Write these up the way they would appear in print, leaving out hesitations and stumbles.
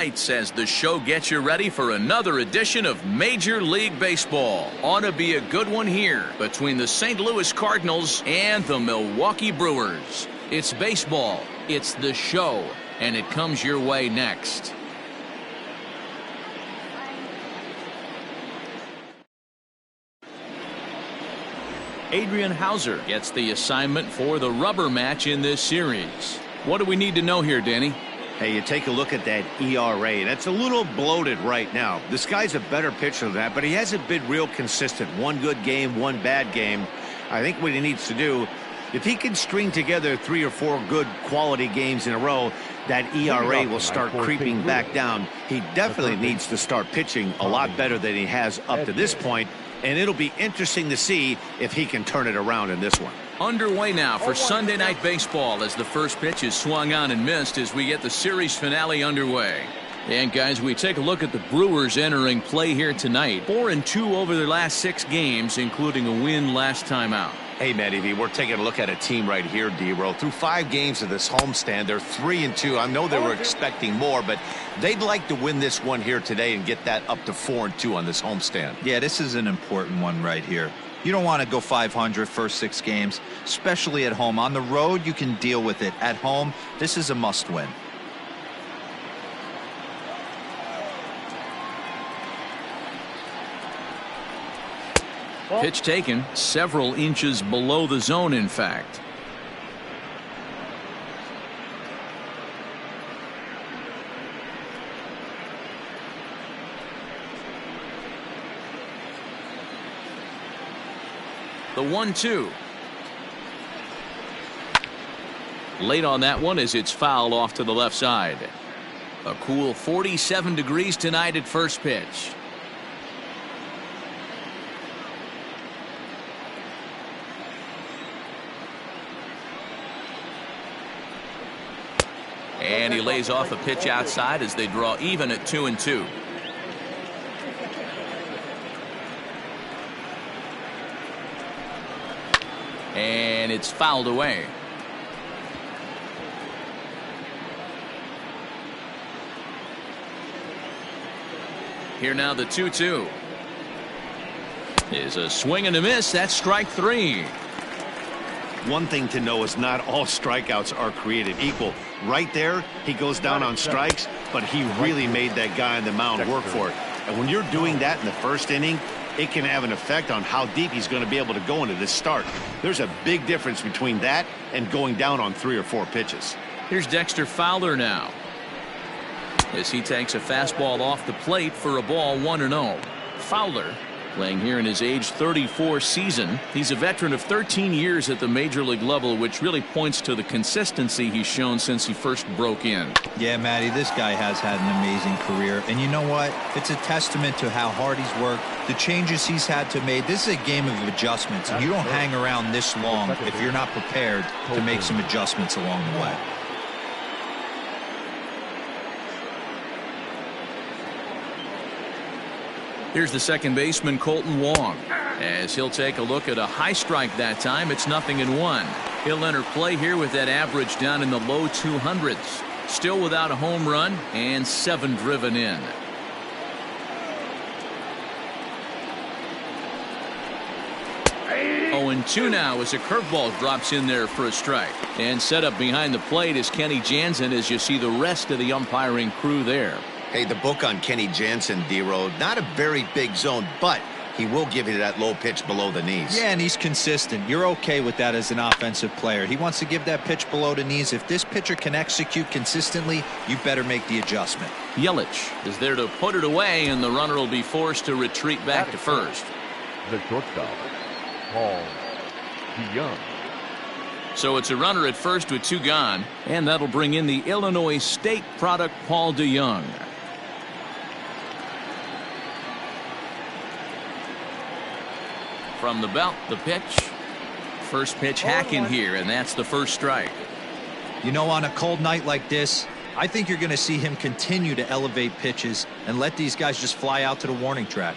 As the show gets you ready for another edition of Major League Baseball. Ought to be a good one here between the St. Louis Cardinals and the Milwaukee Brewers. It's baseball, it's the show, and it comes your way next. Adrian Hauser gets the assignment for the rubber match in this series. What do we need to know here, Danny? Hey, you take a look at that ERA. That's a little bloated right now. This guy's a better pitcher than that, but he hasn't been real consistent. One good game, one bad game. I think what he needs to do, if he can string together 3 or 4 good quality games in a row, that ERA will start creeping back down. He definitely needs to start pitching a lot better than he has up to this point, and it'll be interesting to see if he can turn it around in this one. Underway now for Sunday Night Baseball as the first pitch is swung on and missed as we get the series finale underway. And guys, we take a look at the Brewers entering play here tonight. 4-2 over their last 6 games, including a win last time out. Hey, Matty V, we're taking a look at a team right here, D-Row. Through 5 games of this homestand, they're 3-2. I know they were expecting more, but they'd like to win this one here today and get that up to 4-2 on this homestand. Yeah, this is an important one right here. You don't want to go 500 first 6 games, especially at home. On the road, you can deal with it. At home, this is a must-win. Pitch taken several inches below the zone, in fact. The 1-2. Late on that one as it's fouled off to the left side. A cool 47 degrees tonight at first pitch. And he lays off a pitch outside as they draw even at 2-2. And it's fouled away. Here now the 2-2 is a swing and a miss. That's strike 3. One thing to know is not all strikeouts are created equal. Right there, he goes down on strikes, but he really made that guy on the mound work for it. And when you're doing that in the first inning, it can have an effect on how deep he's going to be able to go into this start. There's a big difference between that and going down on 3 or 4 pitches. Here's Dexter Fowler now as he takes a fastball off the plate for a ball 1-0. Fowler playing here in his age 34 season. He's a veteran of 13 years at the major league level, which really points to the consistency he's shown since he first broke in. Yeah, Matty, this guy has had an amazing career. And you know what? It's a testament to how hard he's worked, the changes he's had to make. This is a game of adjustments, and you don't hang around this long if you're not prepared to make some adjustments along the way. Here's the second baseman, Colton Wong, as he'll take a look at a high strike that time. It's 0-1. He'll enter play here with that average down in the low 200s. Still without a home run and 7 driven in. Oh, and 2 now as a curveball drops in there for a strike. And set up behind the plate is Kenny Jansen as you see the rest of the umpiring crew there. Hey, the book on Kenny Jansen, D-Road, not a very big zone, but he will give you that low pitch below the knees. Yeah, and he's consistent. You're okay with that as an offensive player. He wants to give that pitch below the knees. If this pitcher can execute consistently, you better make the adjustment. Yelich is there to put it away, and the runner will be forced to retreat back to first. The shortstop, Paul DeYoung. So it's a runner at first with 2 gone, and that'll bring in the Illinois State product, Paul DeYoung. From the belt, the pitch. First pitch hacking here, and that's the first strike. You know, on a cold night like this, I think you're going to see him continue to elevate pitches and let these guys just fly out to the warning track.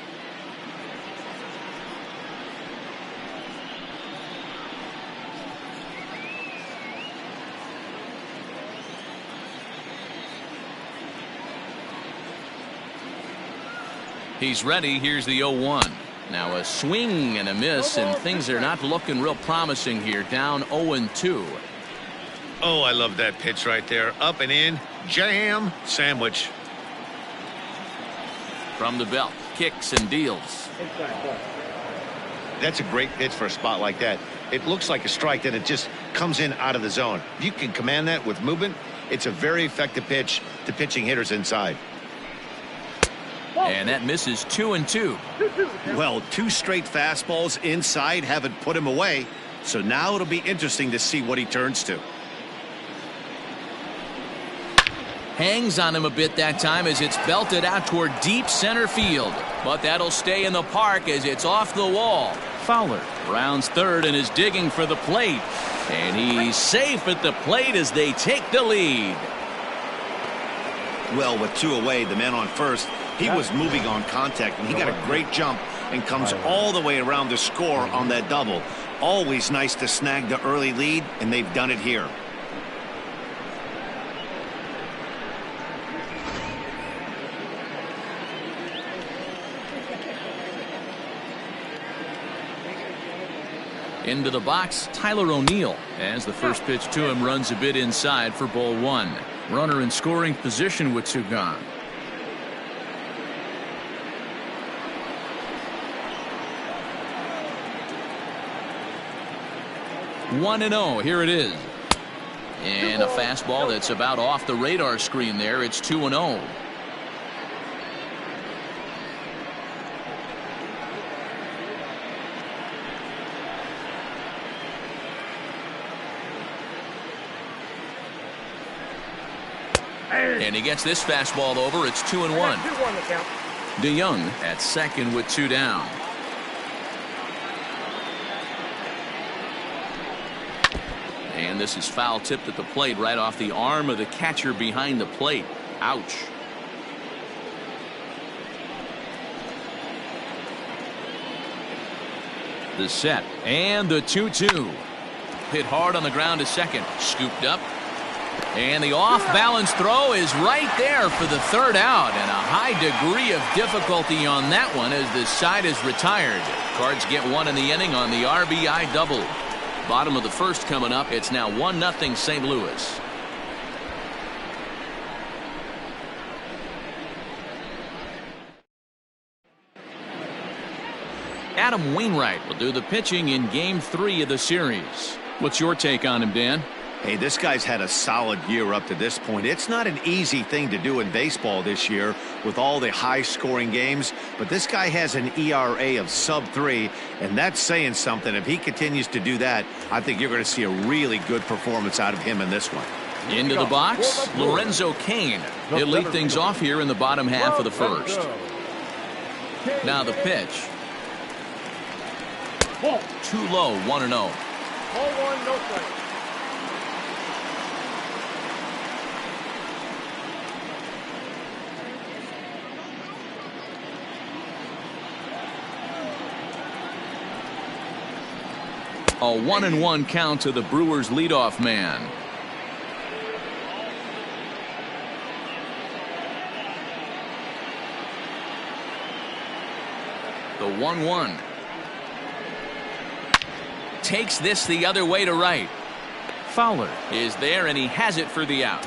He's ready. Here's the 0-1. Now a swing and a miss, and things are not looking real promising here. Down 0-2. Oh, I love that pitch right there. Up and in. Jam. Sandwich. From the belt. Kicks and deals. That's a great pitch for a spot like that. It looks like a strike, then it just comes in out of the zone. If you can command that with movement, it's a very effective pitch to pitching hitters inside. And that misses 2-2. Well, 2 straight fastballs inside haven't put him away. So now it'll be interesting to see what he turns to. Hangs on him a bit that time as it's belted out toward deep center field. But that'll stay in the park as it's off the wall. Fowler rounds third and is digging for the plate. And he's safe at the plate as they take the lead. Well, with 2 away, the man on first, he was moving on contact, and he got a great jump and comes all the way around to score on that double. Always nice to snag the early lead, and they've done it here. Into the box, Tyler O'Neill, as the first pitch to him runs a bit inside for ball 1. Runner in scoring position with 2 gone. 1-0. Here it is. And a fastball that's about off the radar screen there. It's 2-0. And he gets this fastball over. It's 2-1. DeYoung at second with 2 down. And this is foul tipped at the plate right off the arm of the catcher behind the plate. Ouch. The set and the 2-2. Hit hard on the ground to second. Scooped up. And the off-balance throw is right there for the 3rd out, and a high degree of difficulty on that one as the side is retired. Cards get 1 in the inning on the RBI double. Bottom of the 1st coming up. It's now 1-0 St. Louis. Adam Wainwright will do the pitching in Game 3 of the series. What's your take on him, Dan? Hey, this guy's had a solid year up to this point. It's not an easy thing to do in baseball this year with all the high-scoring games, but this guy has an ERA of sub-3, and that's saying something. If he continues to do that, I think you're going to see a really good performance out of him in this one. Into the box, Lorenzo Cain. He'll lead things off here in the bottom half of the 1st. Now the pitch. Too low, 1-0. Ball 1, no strike. A 1-1 count to the Brewers leadoff man. The 1-1. Takes this the other way to right. Fowler is there, and he has it for the out.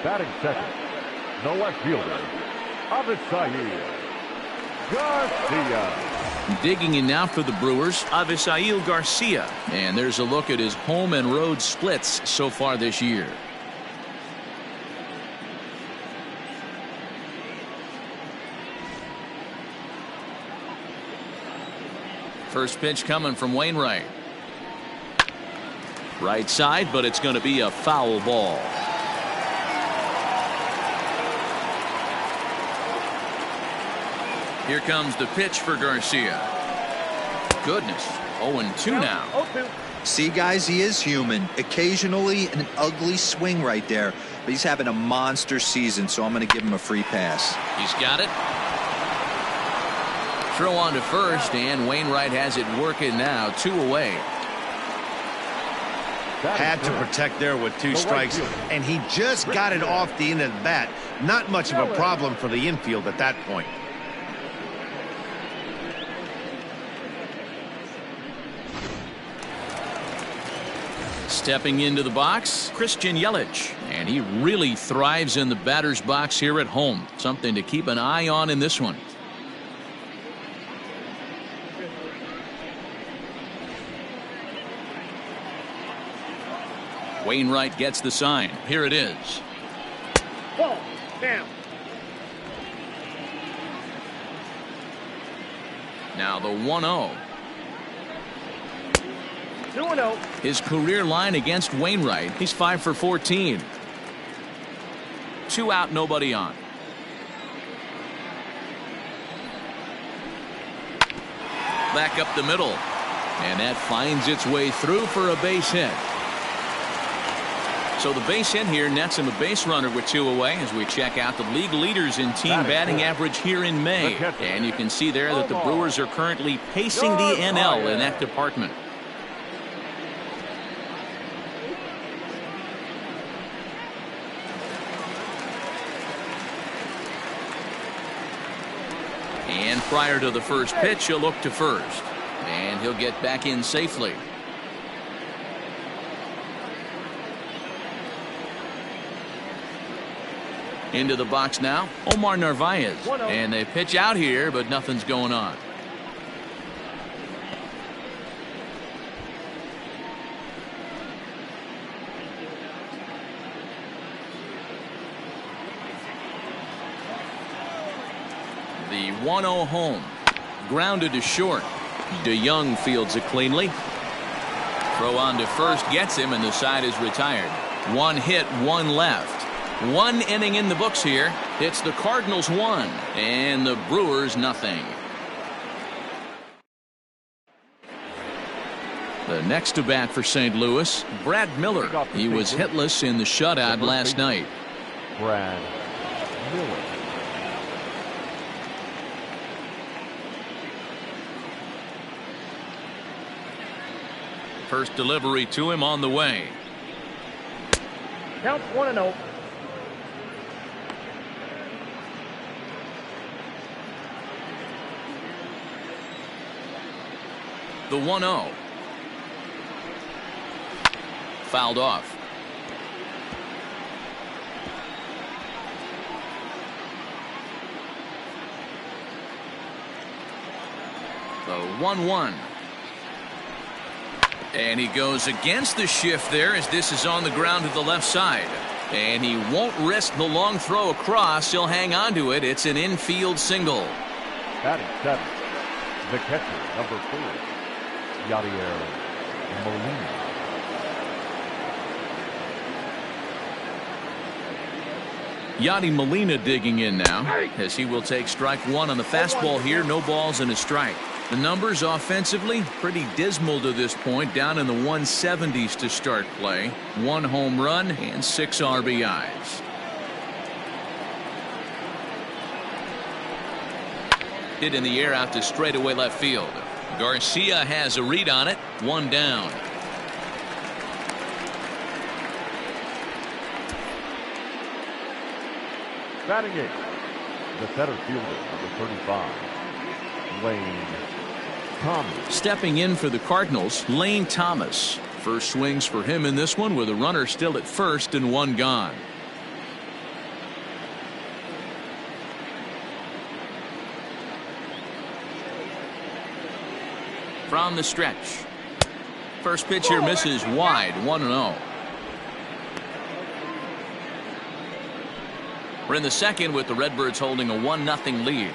Batting second, the left fielder, Avisail Garcia. Digging in now for the Brewers, Avisail Garcia. And there's a look at his home and road splits so far this year. First pitch coming from Wainwright. Right side, but it's going to be a foul ball. Here comes the pitch for Garcia. Goodness, 0-2 now. See, guys, he is human. Occasionally an ugly swing right there, but he's having a monster season, so I'm going to give him a free pass. He's got it. Throw on to first, and Wainwright has it working now. 2 away. Had to protect there with 2 strikes, and he just got it off the end of the bat. Not much of a problem for the infield at that point. Stepping into the box, Christian Yelich, and he really thrives in the batter's box here at home. Something to keep an eye on in this one. Wainwright gets the sign. Here it is. Ball down. Now the 1-0. 2-0. His career line against Wainwright, he's 5 for 14. 2 out, nobody on. Back up the middle, and that finds its way through for a base hit. So the base hit here nets him a base runner with 2 away as we check out the league leaders in team batting average here in May. And you can see there that the Brewers are currently pacing the NL in that department. And prior to the first pitch, he'll look to first. And he'll get back in safely. Into the box now, Omar Narvaez. And they pitch out here, but nothing's going on. The 1-0 home. Grounded to short. DeYoung fields it cleanly. Throw on to first gets him, and the side is retired. 1 hit, 1 left. 1 inning in the books here. It's the Cardinals 1 and the Brewers nothing. The next to bat for St. Louis, Brad Miller. He was hitless in the shutout last night. Brad Miller. First delivery to him on the way. Count 1-0. The 1-0. Fouled off. The 1-1. And he goes against the shift there as this is on the ground to the left side. And he won't risk the long throw across. He'll hang on to it. It's an infield single. Batting 7. The catcher, number 4. Yadier Molina. Yadi Molina digging in now as he will take strike 1 on the fastball here. No balls and a strike. The numbers offensively pretty dismal to this point, down in the 170s to start play. 1 home run and 6 RBIs. Hit in the air out to straightaway left field. Garcia has a read on it. 1 down. Batting 8. The center fielder, number 35. Lane Thomas. Stepping in for the Cardinals, Lane Thomas. First swings for him in this one with a runner still at first and 1 gone. From the stretch. First pitch here misses wide. 1-0. We're in the second with the Redbirds holding a 1-0 lead.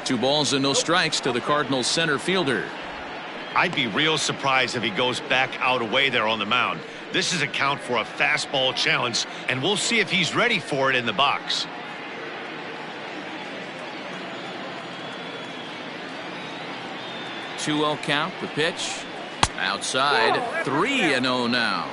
Two balls and no strikes to the Cardinals center fielder. I'd be real surprised if he goes back out away there on the mound. This is a count for a fastball challenge, and we'll see if he's ready for it in the box. Two-0 count. The pitch outside. 3-0 now.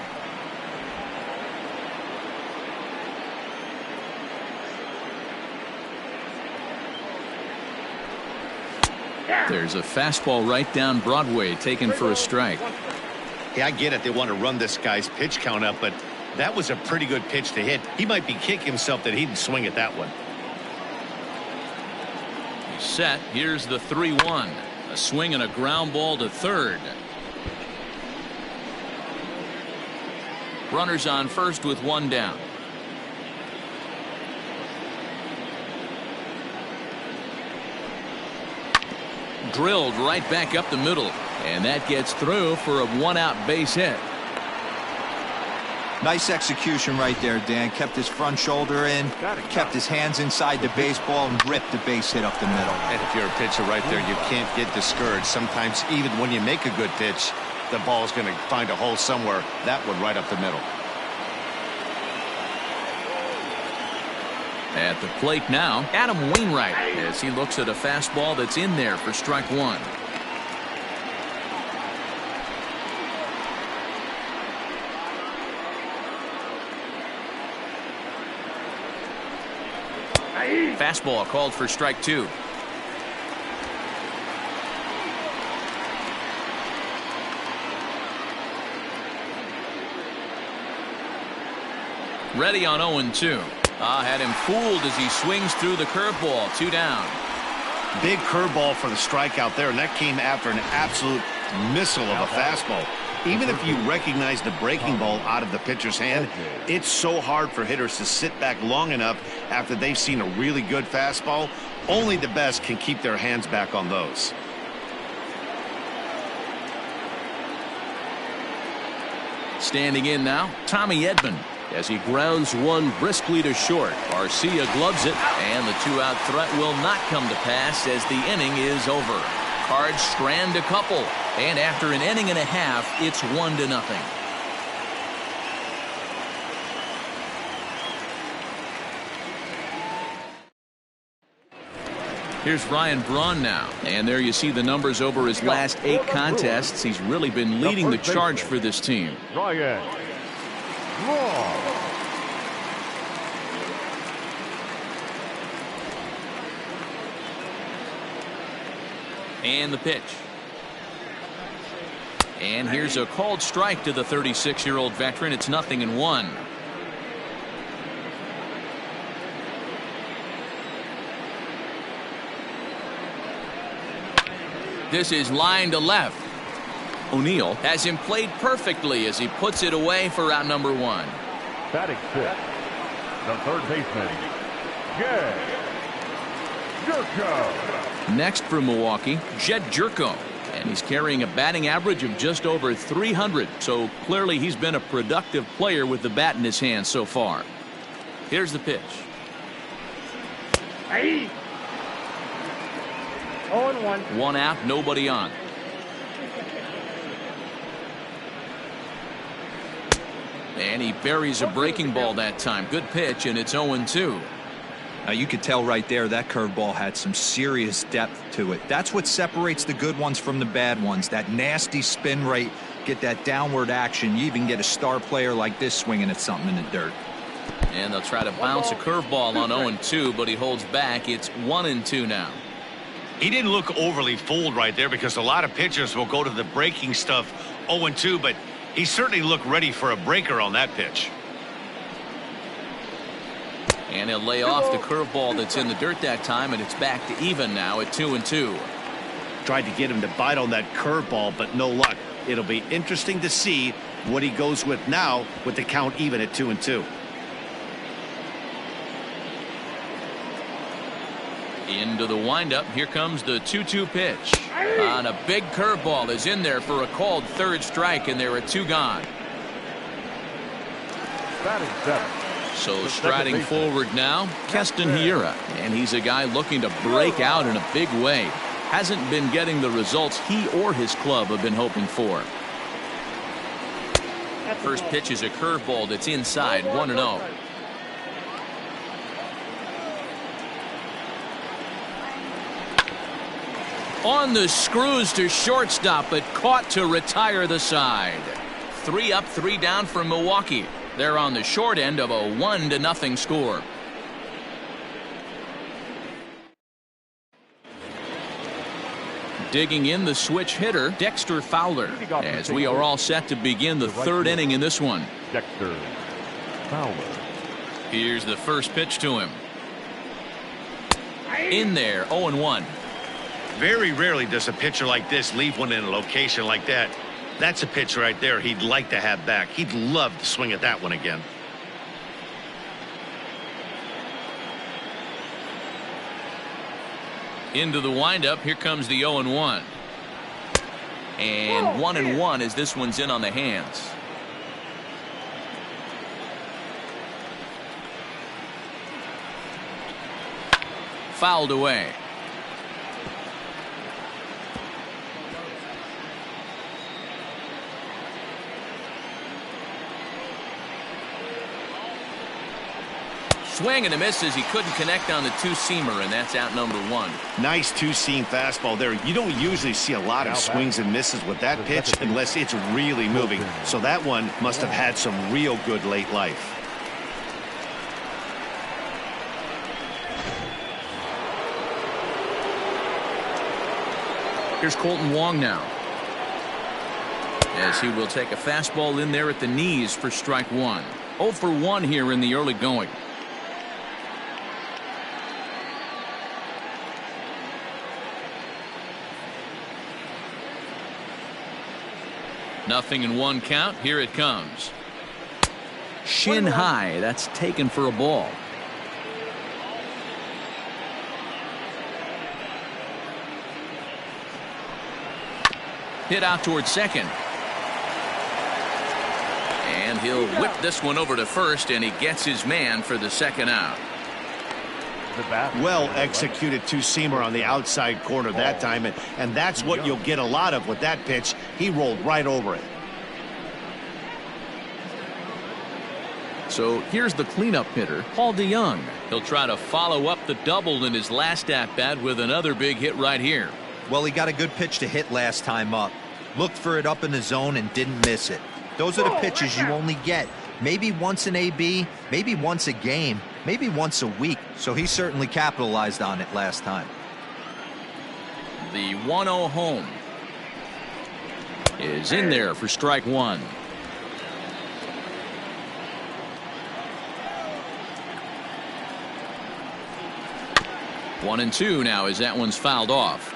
There's a fastball right down Broadway taken for a strike. Yeah, I get it. They want to run this guy's pitch count up, but that was a pretty good pitch to hit. He might be kicking himself that he didn't swing at that one. Set. Here's the 3-1. A swing and a ground ball to third. Runners on first with one down. Drilled right back up the middle, and that gets through for a one-out base hit. Nice execution right there, Dan. Kept his front shoulder in, kept his hands inside the baseball, and ripped the base hit up the middle. And if you're a pitcher right there, you can't get discouraged. Sometimes even when you make a good pitch, the ball's going to find a hole somewhere. That one right up the middle. At the plate now, Adam Wainwright, as he looks at a fastball that's in there for strike one. Fastball called for strike two. Ready on 0-2. Had him fooled as he swings through the curveball. 2 down. Big curveball for the strikeout there, and that came after an absolute missile of a fastball. Even if you recognize the breaking ball out of the pitcher's hand, it's so hard for hitters to sit back long enough after they've seen a really good fastball. Only the best can keep their hands back on those. Standing in now, Tommy Edman, as he grounds one briskly to short. Garcia gloves it, and the 2-out threat will not come to pass as the inning is over. Cards strand a couple, and after an inning and a half, it's 1-0. Here's Ryan Braun now, and there you see the numbers over his last 8 contests. He's really been leading the charge for this team. Ryan Braun. And the pitch. And here's a called strike to the 36-year-old veteran. It's 0-1. This is line to left. O'Neill has him played perfectly as he puts it away for out number 1. Batting fifth, the third baseman, Jed Jerko. Next for Milwaukee, Jed Jerko. And he's carrying a batting average of just over 300. So clearly he's been a productive player with the bat in his hand so far. Here's the pitch. 0-1. 1 out, nobody on. And he buries a breaking ball that time. Good pitch, and it's 0-2. Now you could tell right there that curveball had some serious depth to it. That's what separates the good ones from the bad ones. That nasty spin rate, get that downward action. You even get a star player like this swinging at something in the dirt. And they'll try to bounce a curveball on 0-2, but he holds back. It's 1-2 now. He didn't look overly fooled right there because a lot of pitchers will go to the breaking stuff 0-2, but he certainly looked ready for a breaker on that pitch. And he'll lay off the curveball that's in the dirt that time, and it's back to even now at 2-2. Tried to get him to bite on that curveball, but no luck. It'll be interesting to see what he goes with now with the count even at 2-2. Into the windup. Here comes the 2-2 pitch. On a big curveball is in there for a called third strike, and there are 2 gone. Batting seventh. So striding forward now, Keston Hiura, and he's a guy looking to break out in a big way. Hasn't been getting the results he or his club have been hoping for. First pitch is a curveball that's inside, 1-0. On the screws to shortstop, but caught to retire the side. 3 up, 3 down for Milwaukee. They're on the short end of a 1-0 score. Digging in the switch hitter, Dexter Fowler, as we are all set to begin the third inning in this one. Dexter Fowler. Here's the first pitch to him. In there, 0-1. Very rarely does a pitcher like this leave one in a location like that. That's a pitch right there he'd like to have back. He'd love to swing at that one again. Into the windup. Here comes the 0-1. And 1-1 as this one's in on the hands. Fouled away. Swing and a miss as he couldn't connect on the two-seamer, and that's out number one. Nice two-seam fastball there. You don't usually see a lot of swings and misses with that pitch unless it's really moving. So that one must have had some real good late life. Here's Colton Wong now, as he will take a fastball in there at the knees for strike one. 0 for 1 here in the early going. Nothing in one count. Here it comes. Shin high. That's taken for a ball. Hit out towards second. And he'll whip this one over to first, and he gets his man for the second out. Well executed two-seamer on the outside corner that time, and that's what you'll get a lot of with that pitch. He rolled right over it. So here's the cleanup hitter, Paul DeYoung. He'll try to follow up the double in his last at-bat with another big hit right here. Well, he got a good pitch to hit last time up. Looked for it up in the zone and didn't miss it. Those are the pitches you only get maybe once in AB, maybe once a game, maybe once a week. So he certainly capitalized on it last time. The 1-0 home is in there for strike one. One and two now as that one's fouled off.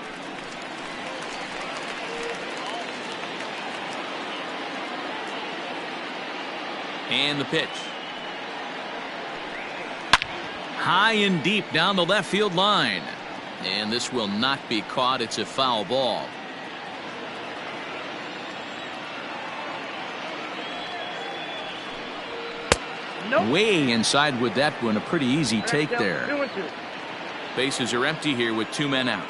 And the pitch. High and deep down the left field line. And this will not be caught. It's a foul ball. Nope. Way inside with that one. A pretty easy take there. Bases are empty here with 2 men out.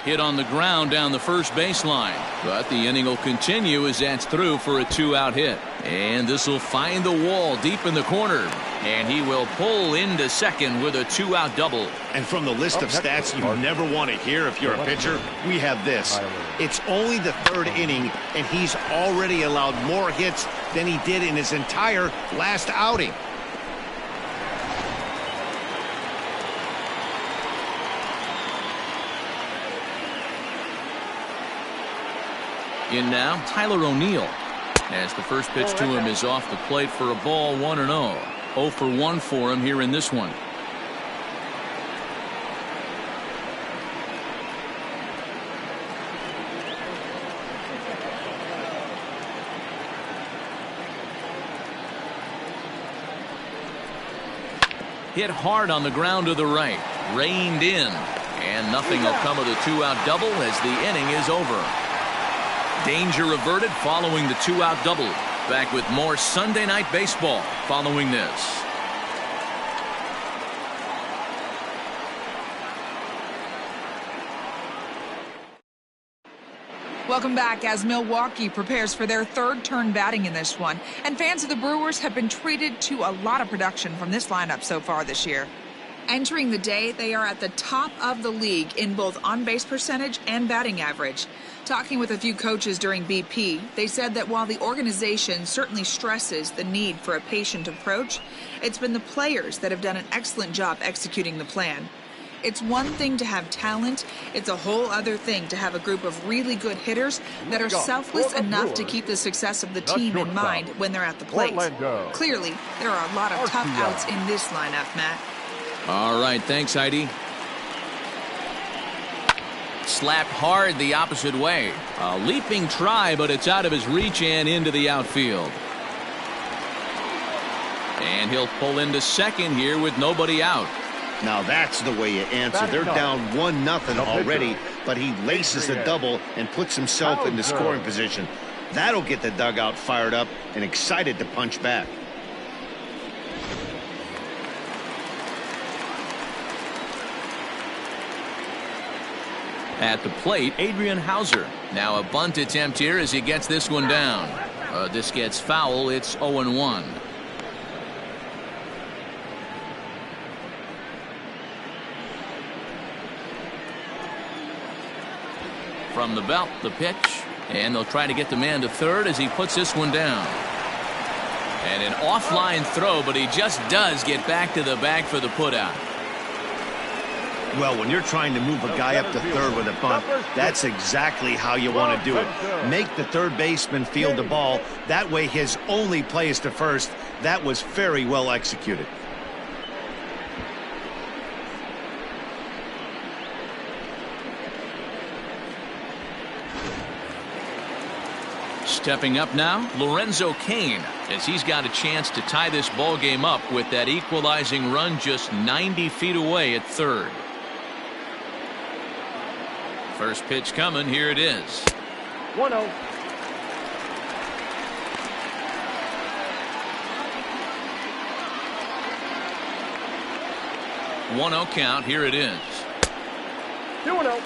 Hit on the ground down the first baseline, but the inning will continue as that's through for a 2-out hit. And this will find the wall deep in the corner, and he will pull into second with a 2-out double. And from the list of stats you never want to hear if you're a pitcher, we have this. It's only the third inning, and he's already allowed more hits than he did in his entire last outing. In now, Tyler O'Neill, as the first pitch to him is off the plate for a ball, 1-0. 0 for 1 for him here in this one. Hit hard on the ground to the right, reined in, and nothing will come of the 2-out double as the inning is over. Danger averted following the 2-out double. Back with more Sunday Night Baseball following this. Welcome back as Milwaukee prepares for their third turn batting in this one. And fans of the Brewers have been treated to a lot of production from this lineup so far this year. Entering the day, they are at the top of the league in both on-base percentage and batting average. Talking with a few coaches during BP, they said that while the organization certainly stresses the need for a patient approach, it's been the players that have done an excellent job executing the plan. It's one thing to have talent. It's a whole other thing to have a group of really good hitters that are selfless enough to keep the success of the team in mind when they're at the plate. Clearly, there are a lot of tough outs in this lineup, Matt. All right, thanks, Heidi. Slapped hard the opposite way. A leaping try, but it's out of his reach and into the outfield. And he'll pull into second here with nobody out. Now that's the way you answer. They're down 1-0 already, but he laces the double and puts himself into scoring position. That'll get the dugout fired up and excited to punch back. At the plate, Adrian Hauser. Now a bunt attempt here as he gets this one down. This gets foul. It's 0-1. From the belt, the pitch, and they'll try to get the man to third as he puts this one down. And an offline throw, but he just does get back to the bag for the putout. Well, when you're trying to move a guy up to third with a bunt, that's exactly how you want to do it. Make the third baseman field the ball. That way his only play is to first. That was very well executed. Stepping up now, Lorenzo Cain, as he's got a chance to tie this ball game up with that equalizing run just 90 feet away at third. First pitch coming. Here it is. 1-0. Count. Here it is. 2-0.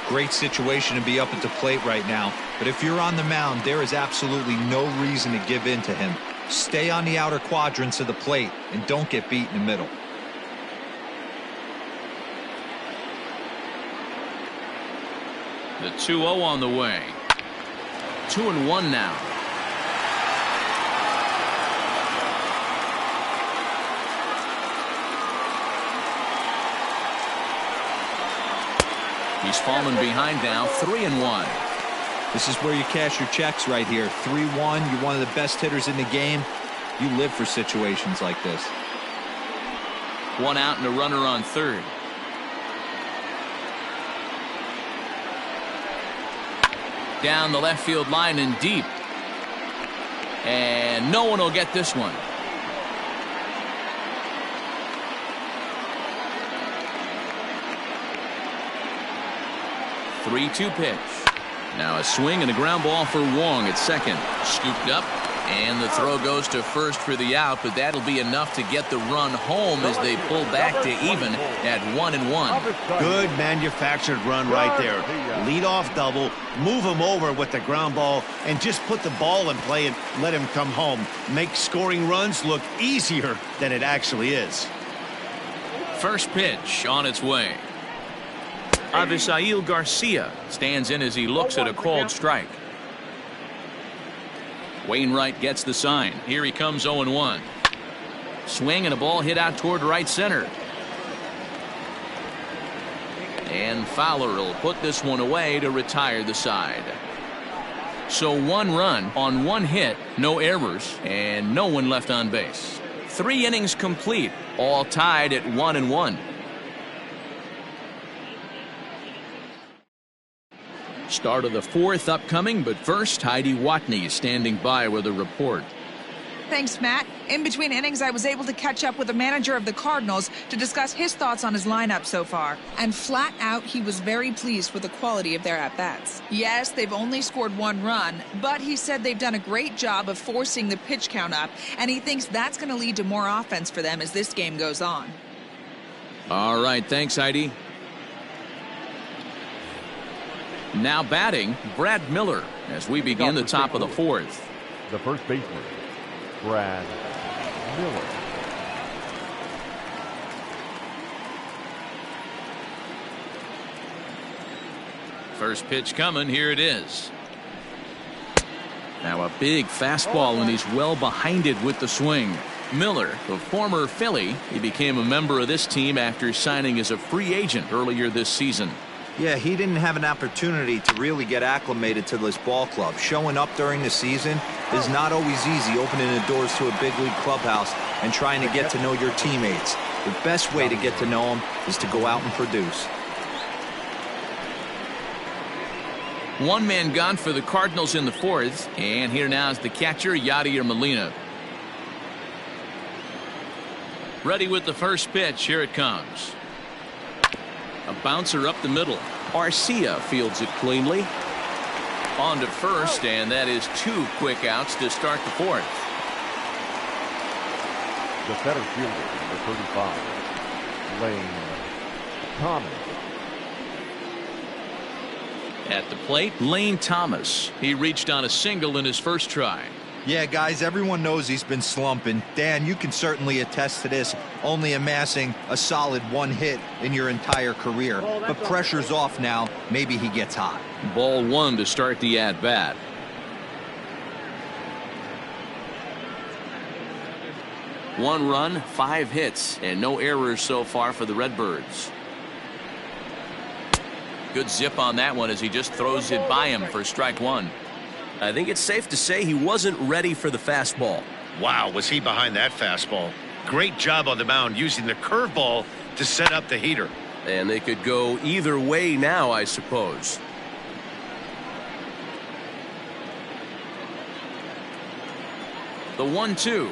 Great situation to be up at the plate right now, but if you're on the mound, there is absolutely no reason to give in to him. Stay on the outer quadrants of the plate and don't get beat in the middle. The 2-0 on the way. 2-1 now. He's fallen behind now. 3-1. This is where you cash your checks right here. 3-1. You're one of the best hitters in the game. You live for situations like this. One out and a runner on third. Down the left field line and deep. And no one will get this one. Three-two pitch. Now a swing and a ground ball for Wong at second. Scooped up, and the throw goes to first for the out, but that'll be enough to get the run home as they pull back to even at 1-1. Good manufactured run right there. Lead off double, move him over with the ground ball, and just put the ball in play and let him come home. Make scoring runs look easier than it actually is. First pitch on its way. Avisail Garcia stands in as he looks at a called strike. Wainwright gets the sign. Here he comes. 0-1. Swing and a ball hit out toward right center. And Fowler will put this one away to retire the side. So one run on one hit, no errors, and no one left on base. 3 innings complete, all tied at 1-1. Start of the fourth upcoming, but first, Heidi Watney standing by with a report. Thanks, Matt. In between innings, I was able to catch up with the manager of the Cardinals to discuss his thoughts on his lineup so far. And flat out, he was very pleased with the quality of their at-bats. Yes, they've only scored 1 run, but he said they've done a great job of forcing the pitch count up, and he thinks that's going to lead to more offense for them as this game goes on. All right, thanks, Heidi. Now batting, Brad Miller, as we begin the top of the fourth. The first baseman, Brad Miller. First pitch coming. Here it is. Now a big fastball, and he's well behind it with the swing. Miller, the former Philly, he became a member of this team after signing as a free agent earlier this season. Yeah, he didn't have an opportunity to really get acclimated to this ball club. Showing up during the season is not always easy, opening the doors to a big league clubhouse and trying to get to know your teammates. The best way to get to know them is to go out and produce. One man gone for the Cardinals in the fourth, and here now is the catcher, Yadier Molina. Ready with the first pitch. Here it comes. A bouncer up the middle. Arcia fields it cleanly. On to first, and that is 2 quick outs to start the fourth. The center fielder, number 35, Lane Thomas. At the plate, Lane Thomas. He reached on a single in his first try. Yeah, guys, everyone knows he's been slumping. Dan, you can certainly attest to this, only amassing a solid 1 hit in your entire career. But pressure's off now. Maybe he gets hot. Ball 1 to start the at-bat. One run, 5 hits, and no errors so far for the Redbirds. Good zip on that one as he just throws it by him for strike 1. I think it's safe to say he wasn't ready for the fastball. Wow, was he behind that fastball. Great job on the mound using the curveball to set up the heater. And they could go either way now, I suppose. The 1-2.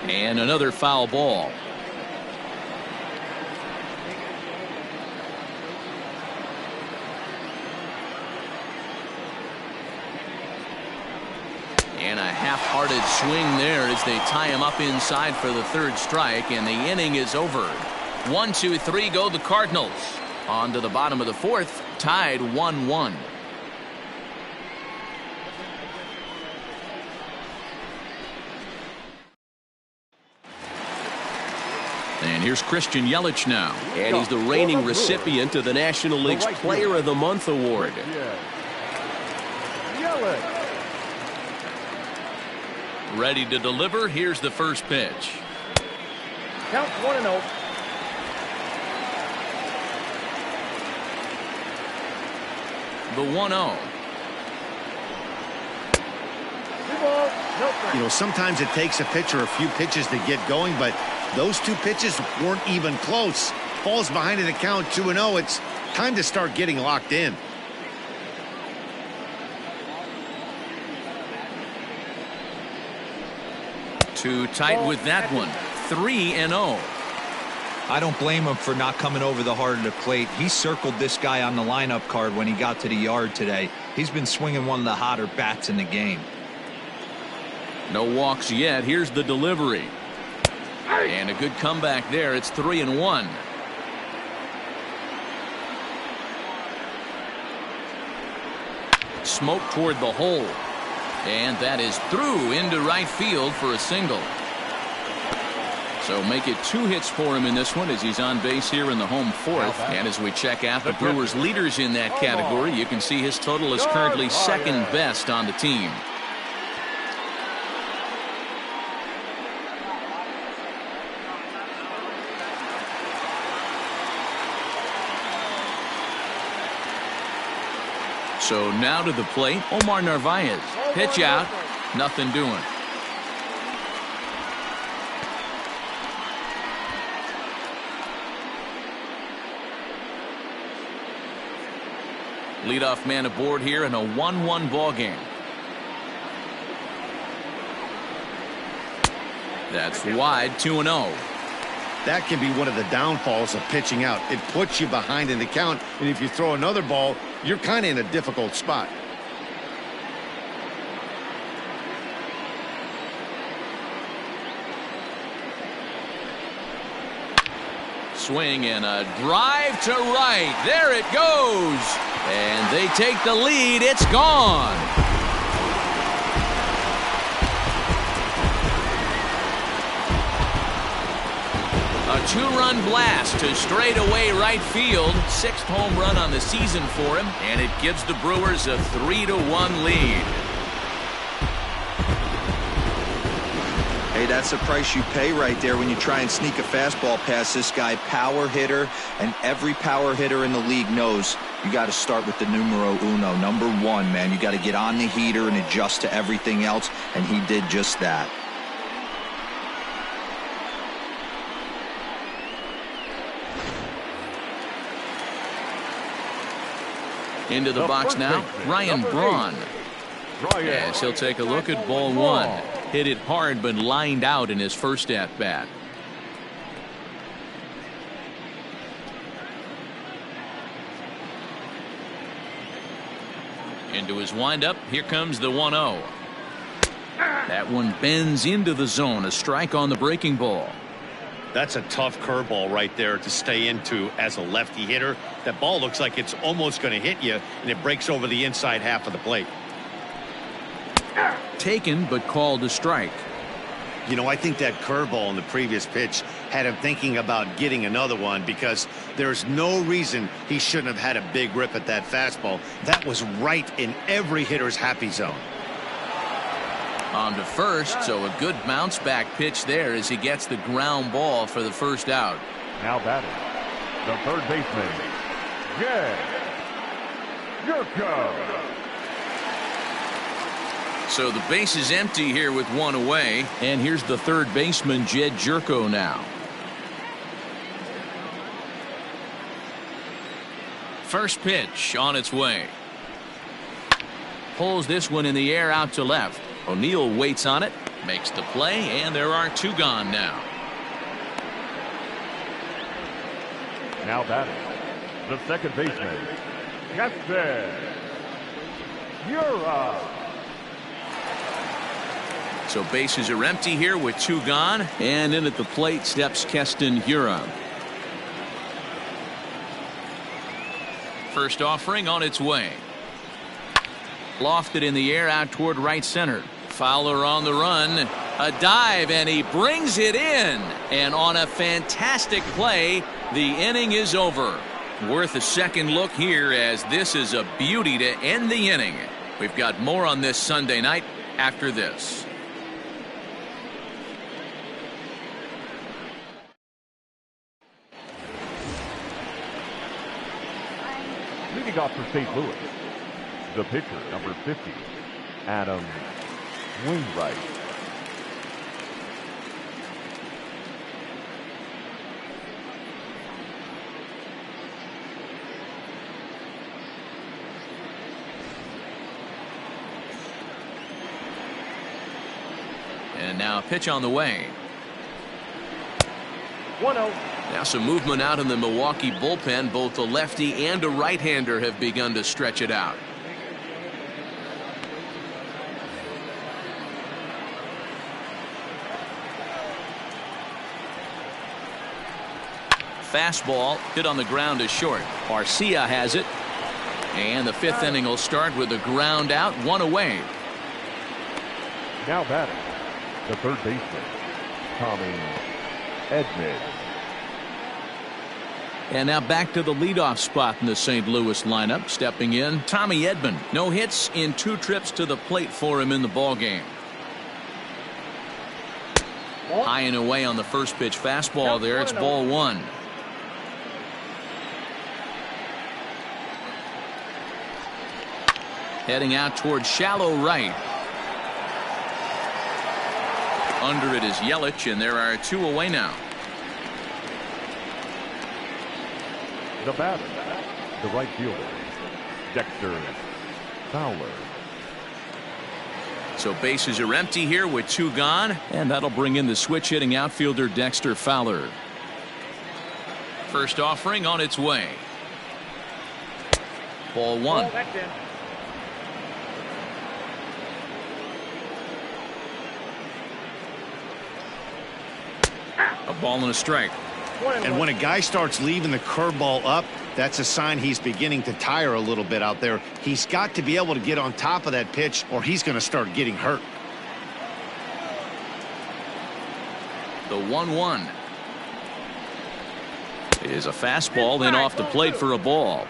And another foul ball. And a half-hearted swing there as they tie him up inside for the 3rd strike, and the inning is over. 1, 2, 3 go the Cardinals. On to the bottom of the 4th, tied 1-1. And here's Christian Yelich now. And he's the reigning recipient of the National League's Player of the Month award. Yelich. Ready to deliver. Here's the first pitch. Count 1-0. The 1-0. You know, sometimes it takes a pitcher a few pitches to get going, but those 2 pitches weren't even close. Falls behind in the count 2-0. It's time to start getting locked in. Too tight with that one. 3-0. I don't blame him for not coming over the heart of the plate. He circled this guy on the lineup card when he got to the yard today. He's been swinging one of the hotter bats in the game. No walks yet. Here's the delivery. And a good comeback there. It's 3-1. Smoke toward the hole. And that is through into right field for a single. So make it 2 hits for him in this one as he's on base here in the home 4th. And as we check out the Brewers leaders in that category, you can see his total is currently 2nd best on the team. So now to the plate, Omar Narvaez. Pitch out, nothing doing. Leadoff man aboard here in a 1-1 ball game. That's wide, 2-0. That can be one of the downfalls of pitching out. It puts you behind in the count, and if you throw another ball, you're kind of in a difficult spot. Swing and a drive to right. There it goes. And they take the lead. It's gone. A 2-run blast to straightaway right field. 6th home run on the season for him, and it gives the Brewers a 3-1 lead. Hey, that's the price you pay right there when you try and sneak a fastball past this guy. Power hitter, and every power hitter in the league knows you got to start with the numero uno, number one, man. You got to get on the heater and adjust to everything else, and he did just that. Into the box now, Ryan Braun. Yes, he'll take a look at ball one. Hit it hard, but lined out in his first at bat. Into his windup. Here comes the 1-0. That one bends into the zone. A strike on the breaking ball. That's a tough curveball right there to stay into as a lefty hitter. That ball looks like it's almost going to hit you, and it breaks over the inside half of the plate. Taken, but called a strike. You know, I think that curveball in the previous pitch had him thinking about getting another one, because there's no reason he shouldn't have had a big rip at that fastball. That was right in every hitter's happy zone. On to first, so a good bounce back pitch there as he gets the ground ball for the first out. Now batting, the third baseman, Jed Gurko. So the base is empty here with one away, and here's the third baseman, Jed Gurko, now. First pitch on its way. Pulls this one in the air out to left. O'Neill waits on it, makes the play, and there are two gone now. Now batting, the second baseman, Keston Hiura. So bases are empty here with two gone, and in at the plate steps Keston Hiura. First offering on its way. Lofted in the air out toward right center. Fowler on the run. A dive, and he brings it in. And on a fantastic play, the inning is over. Worth a second look here, as this is a beauty to end the inning. We've got more on this Sunday night after this. Leading off for St. Louis, the pitcher, number 50, Adam Wainwright. And now a pitch on the way. 1-0. Now some movement out in the Milwaukee bullpen. Both a lefty and a right-hander have begun to stretch it out. Fastball hit on the ground is short. Garcia has it. And the fifth inning will start with a ground out, one away. Now batting, the third baseman, Tommy Edman. And now back to the leadoff spot in the St. Louis lineup. Stepping in, Tommy Edman. No hits in 2 trips to the plate for him in the ballgame. High and away on the first pitch fastball there. It's ball one. Heading out towards shallow right. Under it is Yelich, and there are 2 away now. The batter, the right fielder, Dexter Fowler. So bases are empty here with 2 gone, and that'll bring in the switch hitting outfielder Dexter Fowler. First offering on its way. Ball one. A ball and a strike. And when a guy starts leaving the curveball up, that's a sign he's beginning to tire a little bit out there. He's got to be able to get on top of that pitch, or he's going to start getting hurt. The 1-1 is a fastball, then off the plate for a ball.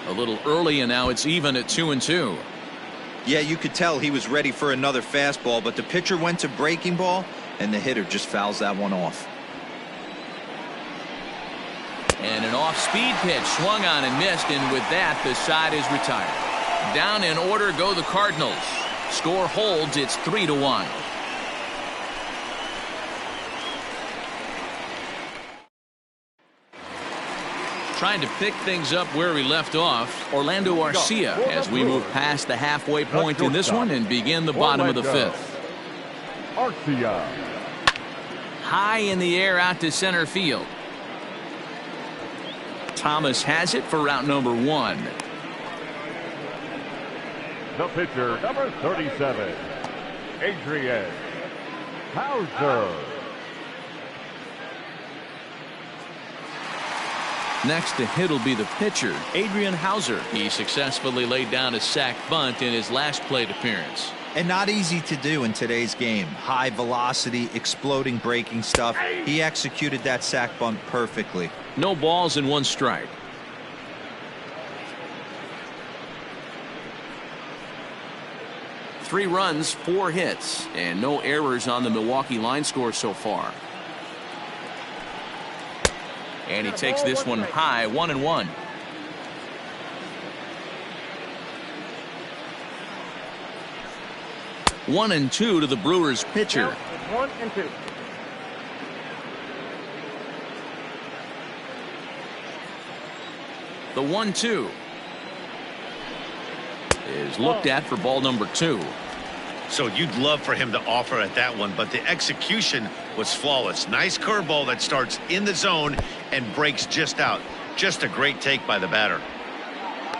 A little early, and now it's even at 2-2. Yeah, you could tell he was ready for another fastball, but the pitcher went to breaking ball, and the hitter just fouls that one off. And an off-speed pitch swung on and missed, and with that, the side is retired. Down in order go the Cardinals. Score holds, it's 3-1. Trying to pick things up where we left off, Orlando Arcia, as we move past the halfway point in this one and begin the bottom of the fifth. Arcia. High in the air out to center field. Thomas has it for route number 1. The pitcher, number 37, Adrian Hauser. Next to hit will be the pitcher, Adrian Hauser. He successfully laid down a sac bunt in his last plate appearance. And not easy to do in today's game. High velocity, exploding breaking stuff. He executed that sac bunt perfectly. No balls and 1 strike. Three runs, 4 hits, and no errors on the Milwaukee line score so far. And he takes this one high, 1-1. One and two to the Brewers pitcher. 1-2. The 1-2 is looked at for ball number 2. So you'd love for him to offer at that one, but the execution was flawless. Nice curveball that starts in the zone and breaks just out. Just a great take by the batter.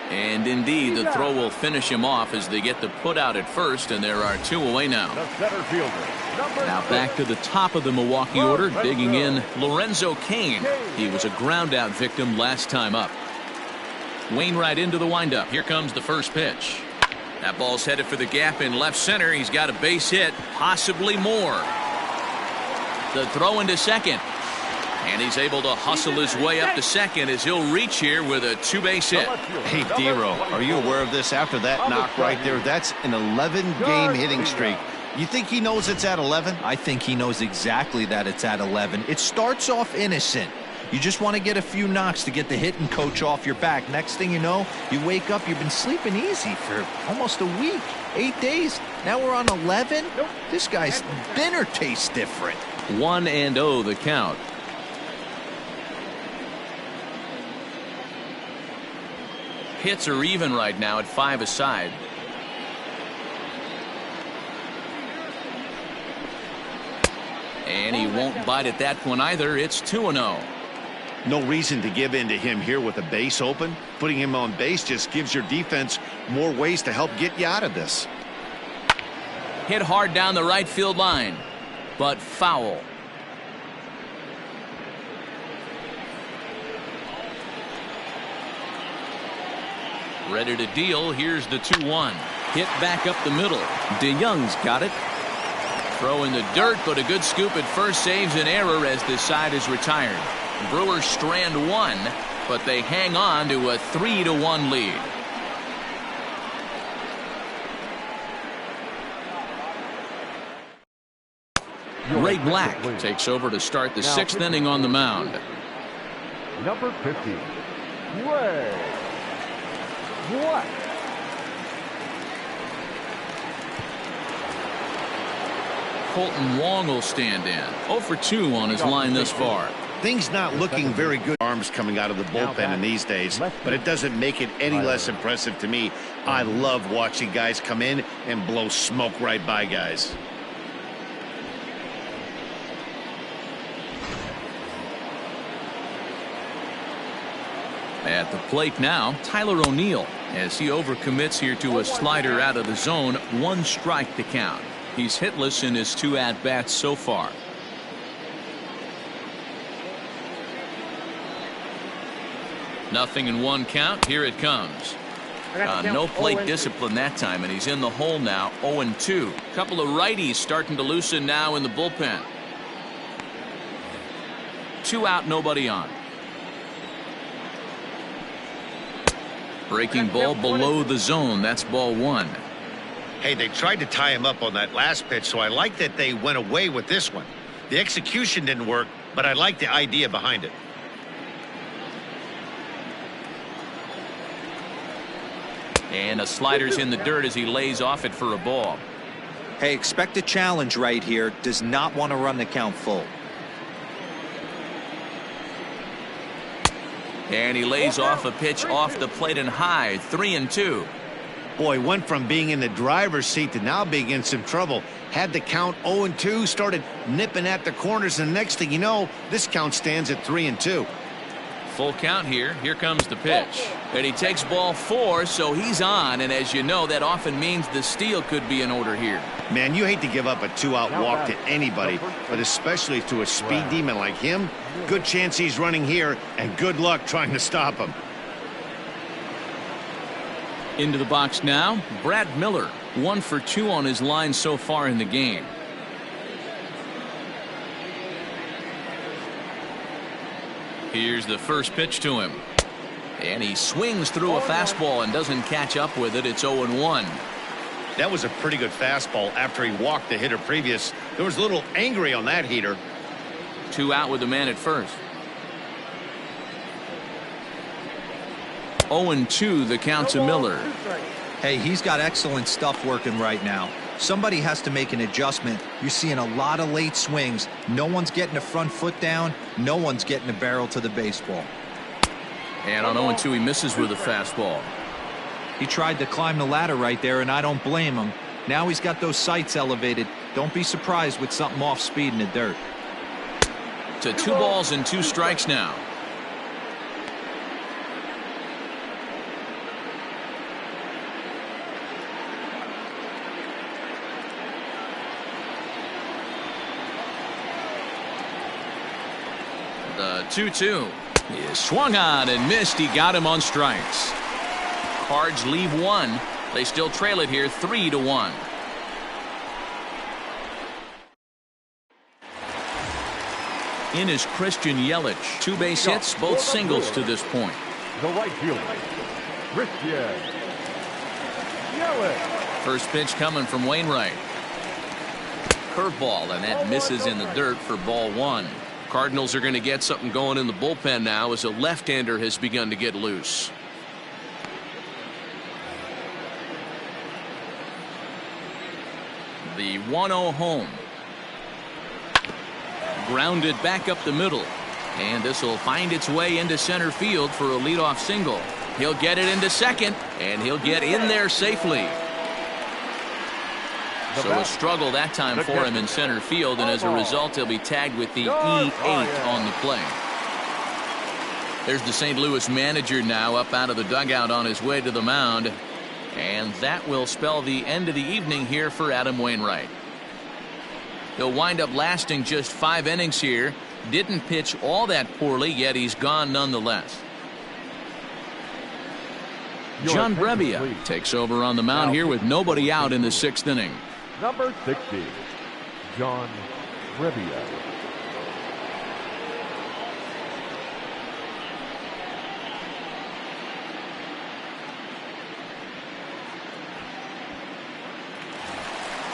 And indeed, the throw will finish him off as they get the put out at first, and there are 2 away now. The center fielder, Now back to the top of the Milwaukee order, digging in Lorenzo Cain. He was a ground out victim last time up. Wainwright into the windup. Here comes the first pitch. That ball's headed for the gap in left center. He's got a base hit, possibly more. The throw into second. And he's able to hustle his way up to second as he'll reach here with a 2-base hit. Hey, D-Row, are you aware of this? After that knock right there, that's an 11-game hitting streak. You think he knows it's at 11? I think he knows exactly that it's at 11. It starts off innocent. You just want to get a few knocks to get the hitting coach off your back. Next thing you know, you wake up, you've been sleeping easy for almost a week, 8 days. Now we're on 11. This guy's dinner tastes different. 1-0 the count. Hits are even right now at 5 aside. And he won't bite at that one either. It's 2-0. No reason to give in to him here with a base open. Putting him on base just gives your defense more ways to help get you out of this. Hit hard down the right field line, but foul. Ready to deal. Here's the 2-1. Hit back up the middle. DeYoung's got it. Throw in the dirt, but a good scoop at first saves an error as this side is retired. Brewers strand 1, but they hang on to a 3-1 lead. Ray Black takes over to start the 6th inning on the mound. Number 50, Ray Black. Colton Wong will stand in. 0 for 2 on his line thus far. Things not looking very good. Arms coming out of the bullpen in these days, but it doesn't make it any less impressive to me. I love watching guys come in and blow smoke right by guys. At the plate now, Tyler O'Neill, as he overcommits here to a slider out of the zone. 1 strike to count. He's hitless in his 2 at-bats so far. Nothing in 1 count. Here it comes. No plate discipline that time, and he's in the hole now. 0-2. Couple of righties starting to loosen now in the bullpen. 2 out, nobody on. Breaking ball below the zone. That's ball one. Hey, they tried to tie him up on that last pitch, so I like that they went away with this one. The execution didn't work, but I like the idea behind it. And a slider's in the dirt as he lays off it for a ball. Hey, expect a challenge right here. Does not want to run the count full. And he lays off a pitch off the plate and high. 3-2. Boy, went from being in the driver's seat to now being in some trouble. Had the count 0-2, started nipping at the corners, and the next thing you know, this count stands at 3-2. Full count here. Here comes the pitch. And he takes ball 4, so he's on. And as you know, that often means the steal could be in order here. Man, you hate to give up a 2-out walk to anybody, but especially to a speed demon like him. Good chance he's running here, and good luck trying to stop him. Into the box now, Brad Miller. 1 for 2 on his line so far in the game. Here's the first pitch to him. And he swings through a fastball and doesn't catch up with it. It's 0-1. That was a pretty good fastball after he walked the hitter previous. There was a little angry on that heater. 2 out with the man at first. 0-2 the count to Miller. Hey, he's got excellent stuff working right now. Somebody has to make an adjustment. You're seeing a lot of late swings. No one's getting the front foot down. No one's getting the barrel to the baseball. And on 0-2 he misses with a fastball. He tried to climb the ladder right there, and I don't blame him. Now he's got those sights elevated. Don't be surprised with something off speed in the dirt. To 2 balls and 2 strikes now. The 2-2 is swung on and missed. He got him on strikes. Cards leave 1. They still trail it here 3-1. In is Christian Yelich. 2 base hits, both singles to this point. The right fielder, Christian Yelich. First pitch coming from Wainwright. Curveball, and that misses in the dirt for ball 1. Cardinals are going to get something going in the bullpen now as a left-hander has begun to get loose. The 1-0 home. Grounded back up the middle. And this will find its way into center field for a leadoff single. He'll get it into second, and he'll get in there safely. So a struggle that time for him in center field, and as a result he'll be tagged with the E8 on the play. There's the St. Louis manager now up out of the dugout on his way to the mound, and that will spell the end of the evening here for Adam Wainwright. He'll wind up lasting just 5 innings here. Didn't pitch all that poorly, yet he's gone nonetheless. John Brebbia takes over on the mound here with nobody out in the 6th inning. Number 60, John Brebbia.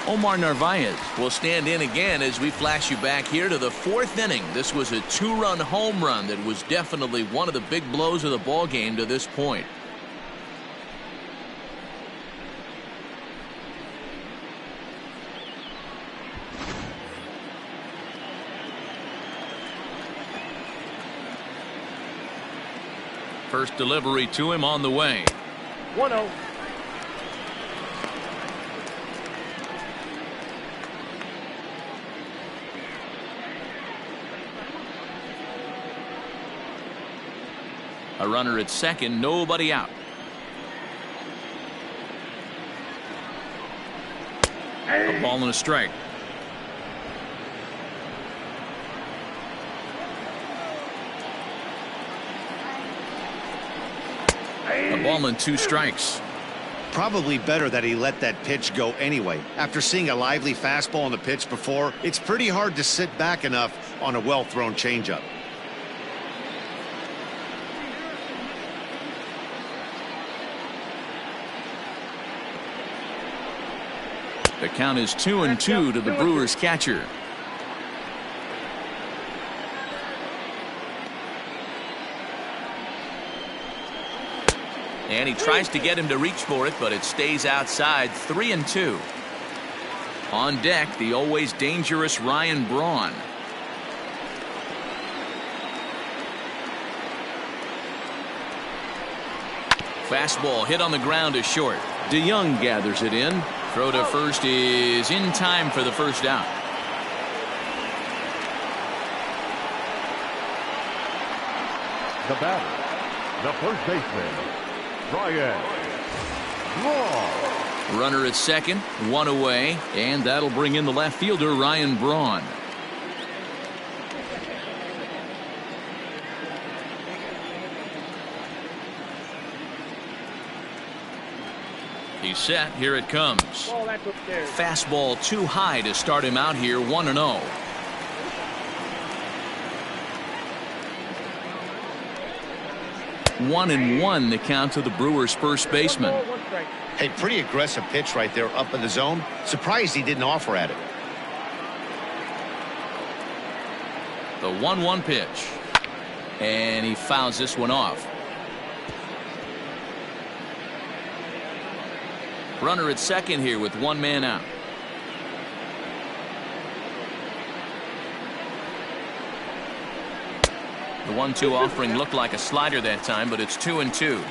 Omar Narvaez will stand in again as we flash you back here to the 4th inning. This was a 2-run home run that was definitely one of the big blows of the ball game to this point. First delivery to him on the way. 1-0. A runner at second, nobody out. A ball and a strike. A ball and 2 strikes. Probably better that he let that pitch go anyway. After seeing a lively fastball on the pitch before, it's pretty hard to sit back enough on a well-thrown changeup. The count is 2-2 to the Brewers catcher. And he tries to get him to reach for it, but it stays outside. 3-2. On deck, the always dangerous Ryan Braun. Fastball hit on the ground is short. DeYoung gathers it in. Throw to first is in time for the first out. The batter, the first baseman, Ryan Braun. Runner at second, one away, and that'll bring in the left fielder Ryan Braun. He's set. Here it comes. Fastball too high to start him out here. 1-0. One and one the count to the Brewers first baseman. Hey, pretty aggressive pitch right there up in the zone. Surprised he didn't offer at it. The 1-1 pitch. And he fouls this one off. Runner at second here with one man out. The 1-2 offering looked like a slider that time, but it's 2-2.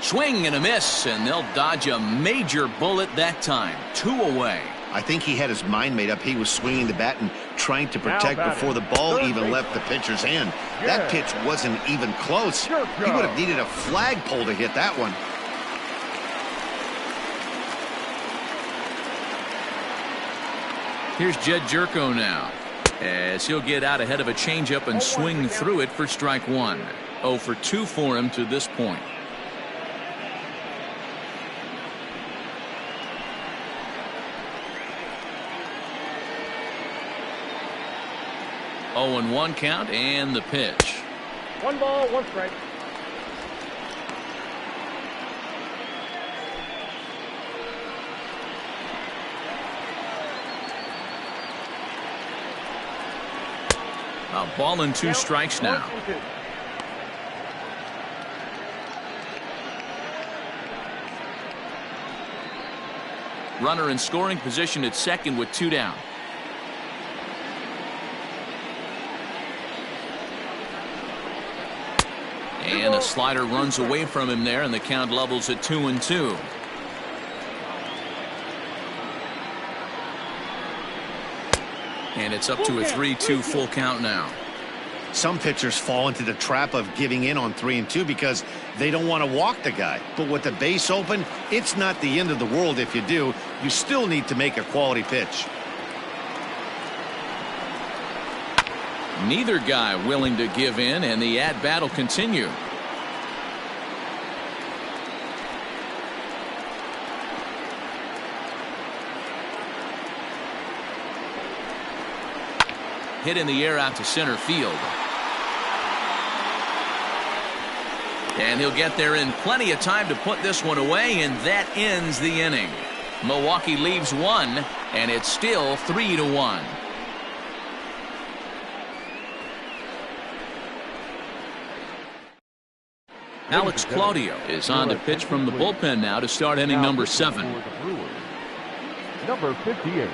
Swing and a miss, and they'll dodge a major bullet that time. 2 away. I think he had his mind made up. He was swinging the bat and trying to protect before the ball even left the pitcher's hand. That pitch wasn't even close. He would have needed a flagpole to hit that one. Here's Jed Jerko now, as he'll get out ahead of a changeup and swing through it for strike one. 0 for 2 for him to this point. Oh, and 1 count, and the pitch. 1 ball, 1 strike. A ball and 2 strikes now. Runner in scoring position at second with 2 down. And a slider runs away from him there, and the count levels at 2-2. And it's up to a 3-2 full count now. Some pitchers fall into the trap of giving in on 3-2 because they don't want to walk the guy. But with the base open, it's not the end of the world if you do. You still need to make a quality pitch. Neither guy willing to give in, and the at-bat will continue. Hit in the air out to center field. And he'll get there in plenty of time to put this one away, and that ends the inning. Milwaukee leaves 1, and it's still 3-1. Alex Claudio is on to pitch from the bullpen now to start inning number 7. Number 58,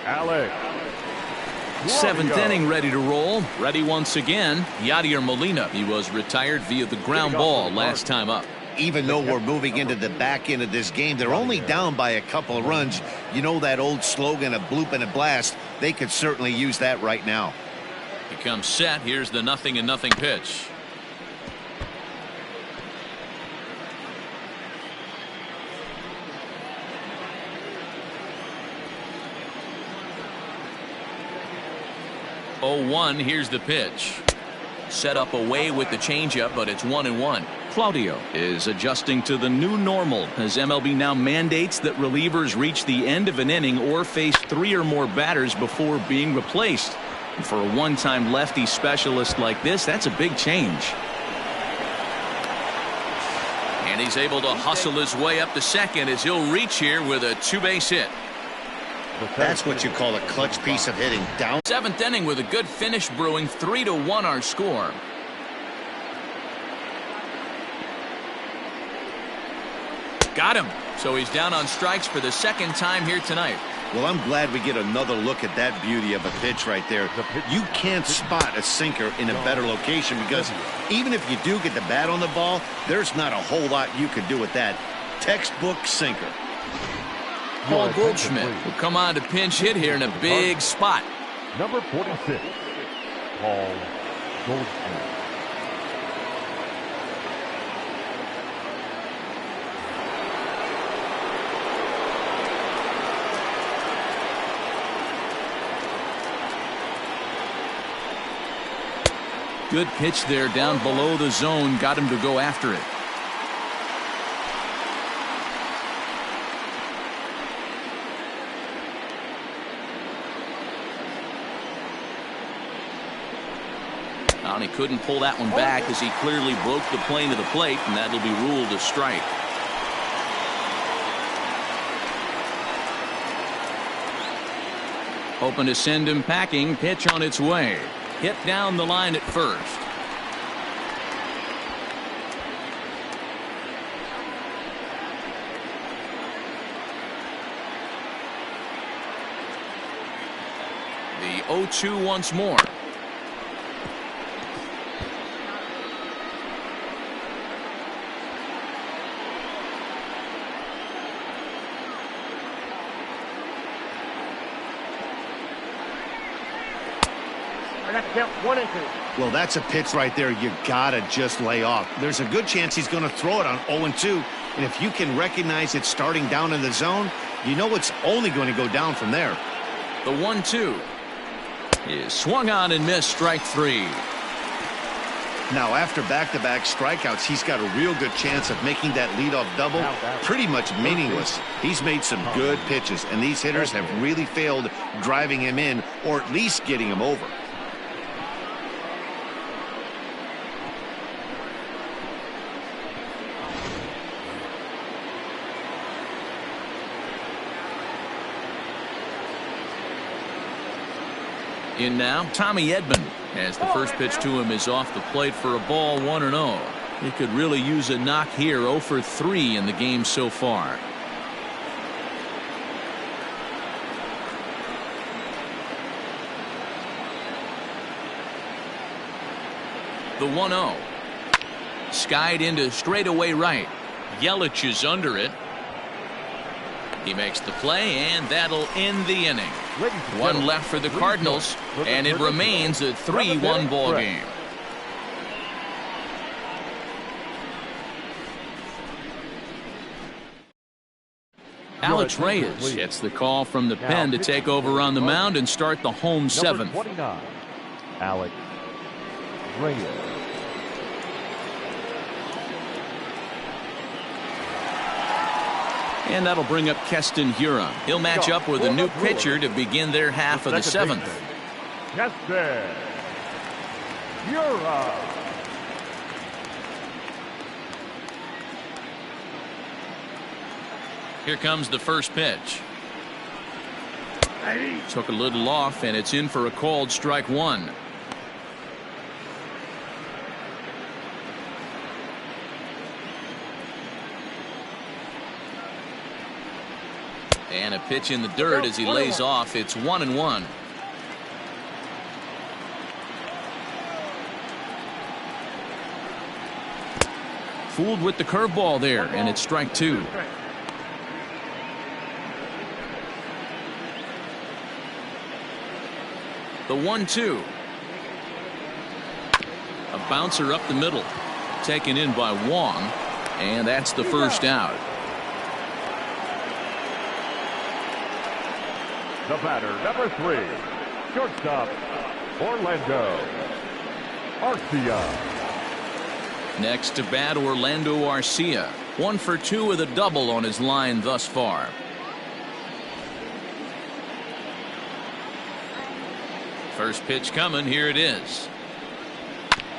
Alex. 7th inning, ready to roll. Ready once again. Yadier Molina. He was retired via the ground ball last time up. Even though we're moving into the back end of this game, they're only down by a couple of runs. You know that old slogan, a bloop and a blast. They could certainly use that right now. He comes set. Here's the 0-0 pitch. Oh, here's the pitch. Set up away with the changeup, but it's 1-1. Claudio is adjusting to the new normal as MLB now mandates that relievers reach the end of an inning or face 3 or more batters before being replaced. And for a one-time lefty specialist like this, that's a big change. And he's able to hustle his way up to second as he'll reach here with a two-base hit. That's what you call a clutch piece of hitting. Down. Seventh inning with a good finish brewing. 3-1 our score. Got him. So he's down on strikes for the second time here tonight. Well, I'm glad we get another look at that beauty of a pitch right there. You can't spot a sinker in a better location because even if you do get the bat on the ball, there's not a whole lot you can do with that. Textbook sinker. Paul Goldschmidt will come on to pinch hit here in a big spot. Number 46, Paul Goldschmidt. Good pitch there down below the zone. Got him to go after it. And he couldn't pull that one back as he clearly broke the plane to the plate, and that'll be ruled a strike. Hoping to send him packing. Pitch on its way. Hit down the line at first. The 0-2 once more. I got to count 1 and 2. Well, that's a pitch right there you gotta just lay off. There's a good chance he's going to throw it on 0-2, and if you can recognize it starting down in the zone, you know it's only going to go down from there. The 1-2 is swung on and missed. Strike 3. Now, after back-to-back strikeouts, he's got a real good chance of making that leadoff double pretty much meaningless. He's made some good pitches, and these hitters have really failed driving him in or at least getting him over. In now, Tommy Edman, as the first pitch to him is off the plate for a ball, 1-0. He could really use a knock here. 0 for 3 in the game so far. The 1-0. Skied into straightaway right. Yelich is under it. He makes the play, and that'll end the inning. One left for the Cardinals, and it remains a 3-1 ball game. Alex Reyes gets the call from the pen to take over on the mound and start the home seventh. 29, Alex Reyes. And that'll bring up Keston Hiura. He'll match up with a new pitcher to begin their half of the seventh. Keston Hiura. Here comes the first pitch. Took a little off, and it's in for a called strike 1. And a pitch in the dirt as he lays off. It's 1-1. Fooled with the curveball there, and it's strike 2. The 1-2. A bouncer up the middle. Taken in by Wong, and that's the first out. The batter, number 3, shortstop, Orlando Arcia. Next to bat, Orlando Arcia. 1 for 2 with a double on his line thus far. First pitch coming. Here it is.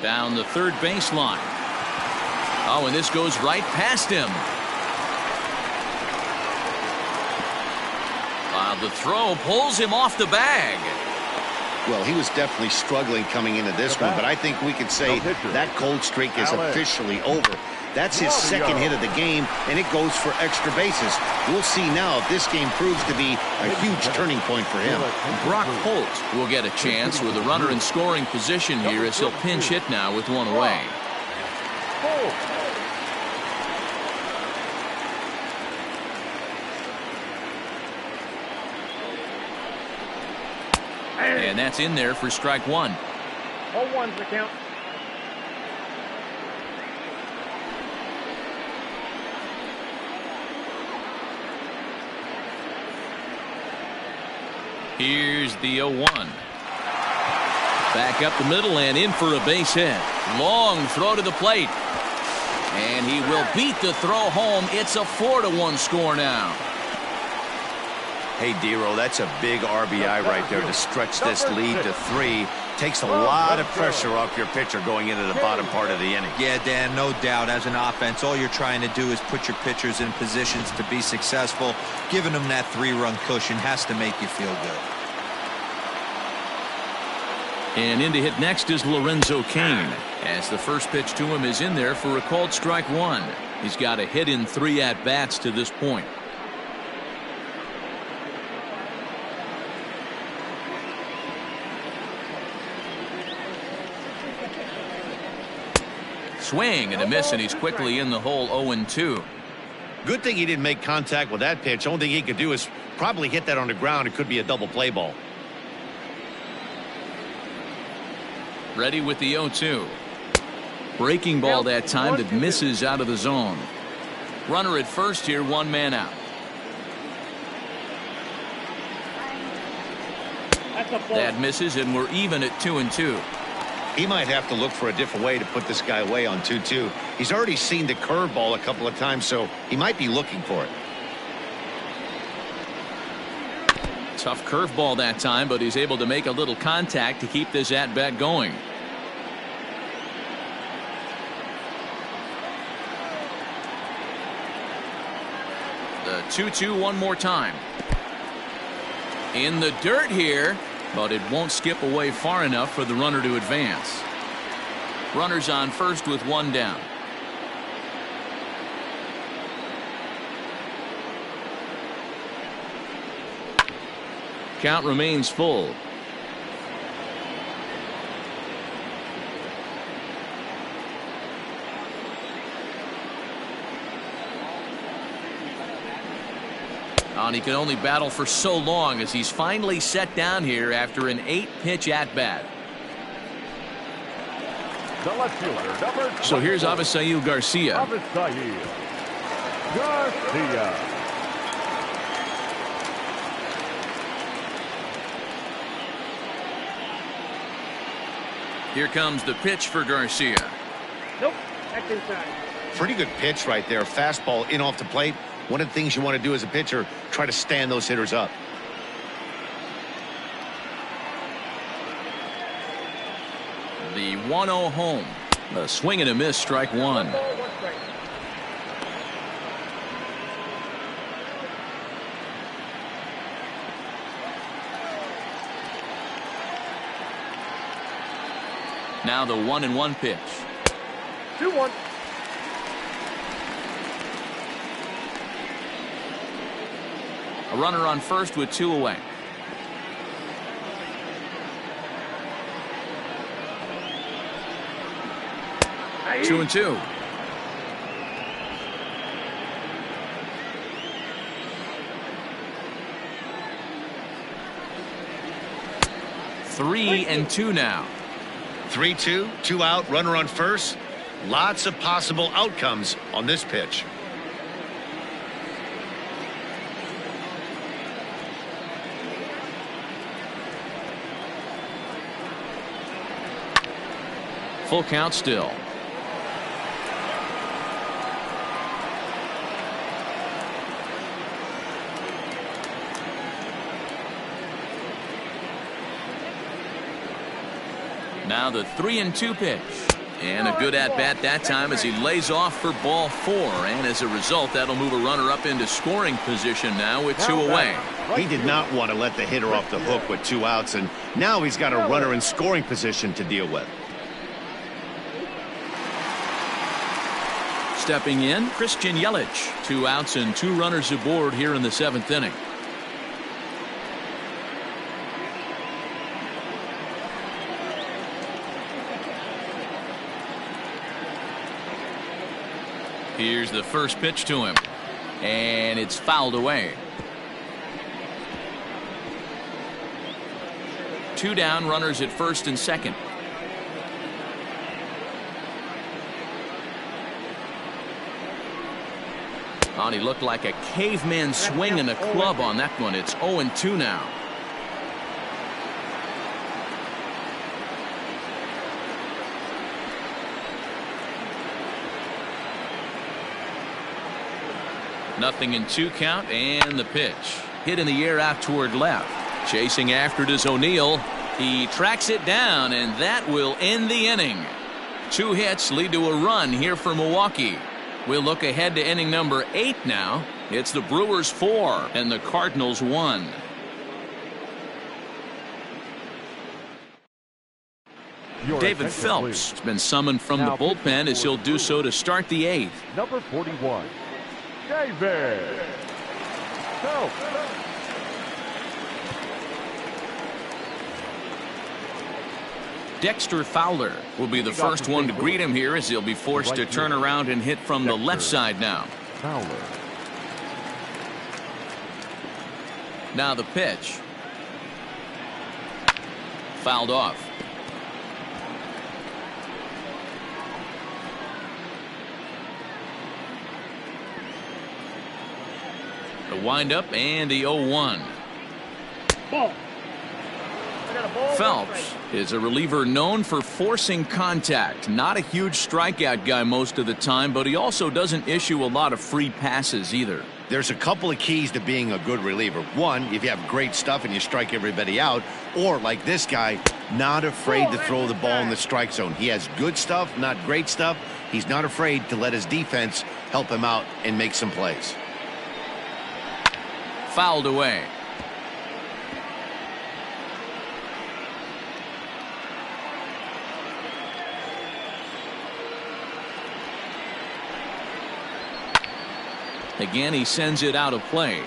Down the third baseline. Oh, and this goes right past him. The throw pulls him off the bag. Well, he was definitely struggling coming into this one, but I think we could say that cold streak is officially over. That's his second hit of the game, and it goes for extra bases. We'll see now if this game proves to be a huge turning point for him. Brock Holt will get a chance with a runner in scoring position here as he'll pinch hit now with one away. And that's in there for strike one. 0-1's the count. Here's the 0-1. Back up the middle and in for a base hit. Long throw to the plate. And he will beat the throw home. It's a 4-1 score now. Hey, Dero, that's a big RBI right there to stretch this lead to 3. Takes a lot of pressure off your pitcher going into the bottom part of the inning. Yeah, Dan, no doubt. As an offense, all you're trying to do is put your pitchers in positions to be successful. Giving them that 3-run cushion has to make you feel good. And in to hit next is Lorenzo Cain, as the first pitch to him is in there for a called strike one. He's got a hit in 3 at-bats to this point. Swing and a miss, and he's quickly in the hole. 0-2. Good thing he didn't make contact with that pitch. Only thing he could do is probably hit that on the ground. It could be a double play ball. Ready with the 0-2. Breaking ball that time that misses out of the zone. Runner at first here, 1 man out. That misses, and we're even at 2-2. He might have to look for a different way to put this guy away on 2-2. He's already seen the curveball a couple of times, so he might be looking for it. Tough curveball that time, but he's able to make a little contact to keep this at-bat going. The 2-2 one more time. In the dirt here, but it won't skip away far enough for the runner to advance. Runners on first with 1 down. Count remains full. And he can only battle for so long as he's finally set down here after an 8-pitch at-bat. So here's Avisail Garcia. Here comes the pitch for Garcia. Nope, that's inside. Pretty good pitch right there. Fastball in off the plate. One of the things you want to do as a pitcher, try to stand those hitters up. The 1-0 home. A swing and a miss, strike one. Now the 1-1 pitch. 2-1. A runner on first with 2 away. Aye. 2-2. Three and 2 now. 3-2, 2 out, runner on first. Lots of possible outcomes on this pitch. Full count still. Now the 3-2 pitch. And a good at-bat that time as he lays off for ball 4. And as a result, that'll move a runner up into scoring position now with 2 away. He did not want to let the hitter off the hook with 2 outs, and now he's got a runner in scoring position to deal with. Stepping in, Christian Yelich. 2 outs and 2 runners aboard here in the 7th inning. Here's the first pitch to him, and it's fouled away. 2 down, runners at first and second. Oh, he looked like a caveman swinging a club on that one. It's 0-2 now. Nothing in 2 count, and the pitch. Hit in the air out toward left. Chasing after it is O'Neill. He tracks it down, and that will end the inning. 2 hits lead to a run here for Milwaukee. We'll look ahead to inning number 8 now. It's the Brewers 4 and the Cardinals 1. David Phelps has been summoned from the bullpen as he'll do so to start the 8th. Number 41, David Phelps. Dexter Fowler will be the first one to greet him here as he'll be forced to turn around and hit from the left side now. Fowler. Now the pitch. Fouled off. The windup and the 0-1. Ball. Phelps is a reliever known for forcing contact. Not a huge strikeout guy most of the time, but he also doesn't issue a lot of free passes either. There's a couple of keys to being a good reliever. One, if you have great stuff and you strike everybody out, or like this guy, not afraid to throw the ball in the strike zone. He has good stuff, not great stuff. He's not afraid to let his defense help him out and make some plays. Fouled away. Again, he sends it out of play.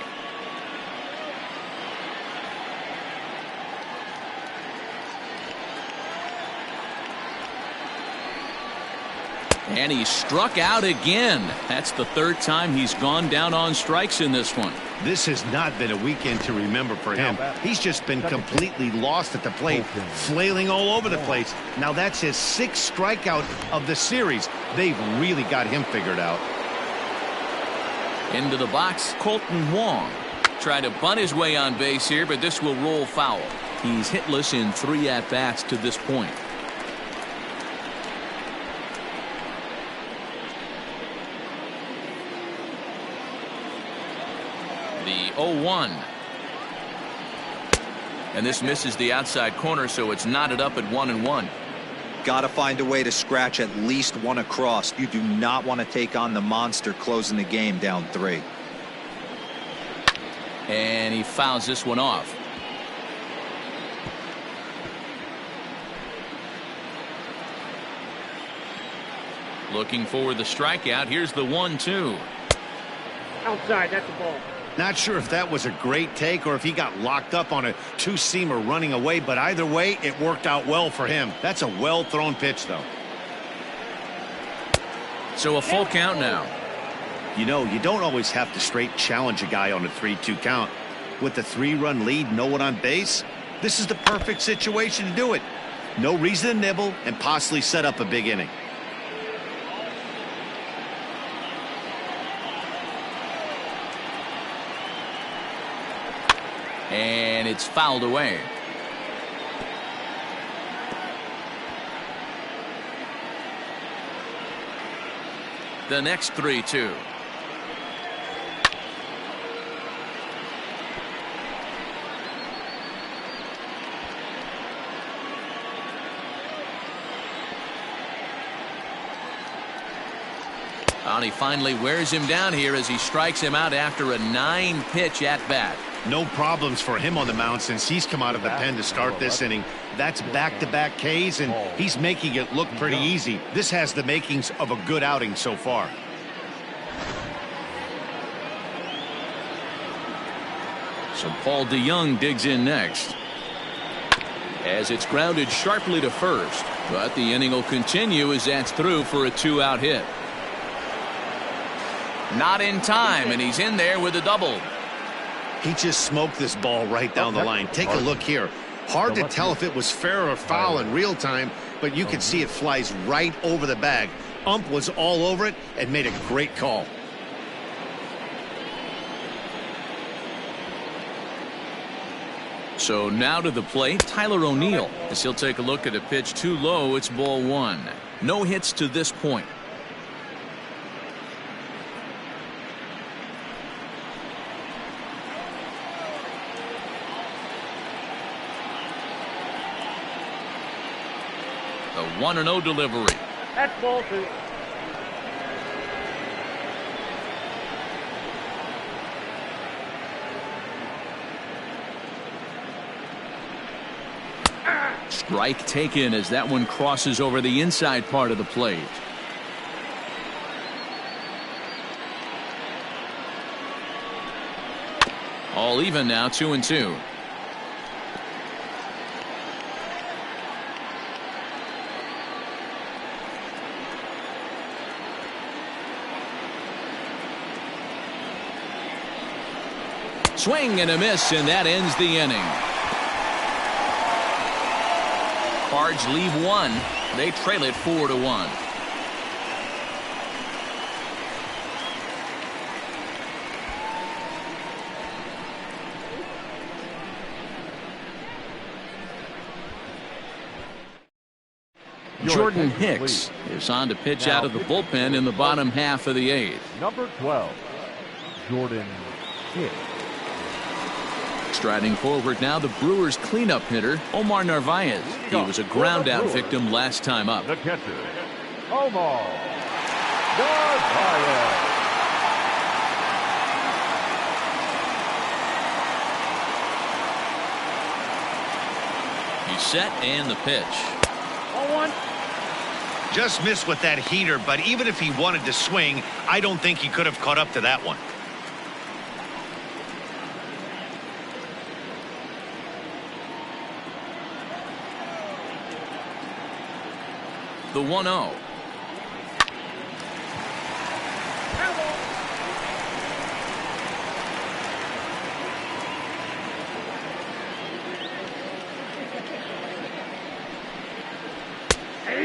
And he struck out again. That's the 3rd time he's gone down on strikes in this one. This has not been a weekend to remember for him. He's just been completely lost at the plate, flailing all over the place. Now that's his 6th strikeout of the series. They've really got him figured out. Into the box, Colton Wong. Tried to bunt his way on base here, but this will roll foul. He's hitless in 3 at-bats to this point. The 0-1. And this misses the outside corner, so it's knotted up at 1-1. Got to find a way to scratch at least one across. You do not want to take on the monster closing the game down 3. And he fouls this one off. Looking for the strikeout. Here's the 1-2. Outside, that's the ball. Not sure if that was a great take or if he got locked up on a 2-seamer running away, but either way, it worked out well for him. That's a well-thrown pitch, though. So a full count now. You know, you don't always have to straight challenge a guy on a 3-2 count. With the 3-run lead, no one on base, this is the perfect situation to do it. No reason to nibble and possibly set up a big inning. And it's fouled away. The next 3-2. Well, he finally wears him down here as he strikes him out after a 9-pitch at bat. No problems for him on the mound since he's come out of the pen to start this inning. That's back-to-back Ks, and he's making it look pretty easy. This has the makings of a good outing so far. So Paul DeYoung digs in next. As it's grounded sharply to first, but the inning will continue as that's through for a 2-out hit. Not in time, and he's in there with a double. He just smoked this ball right down the line. Take a look here. Hard to tell if it was fair or foul in real time, but you can see it flies right over the bag. Ump was all over it and made a great call. So now to the plate, Tyler O'Neill, as he'll take a look at a pitch too low. It's ball 1. No hits to this point. The 1-0 delivery. That's ball 2. Strike taken as that one crosses over the inside part of the plate. All even now, 2-2. Swing and a miss, and that ends the inning. Cards leave 1. They trail it 4-1. Jordan Hicks is on to pitch out of the bullpen in the bottom half of the 8th. Number 12, Jordan Hicks. Striding forward now, the Brewers cleanup hitter, Omar Narvaez. He was a ground-out victim last time up. The catcher, Omar Narvaez. He's set and the pitch. Ball 1. Just missed with that heater, but even if he wanted to swing, I don't think he could have caught up to that one. The 1-0.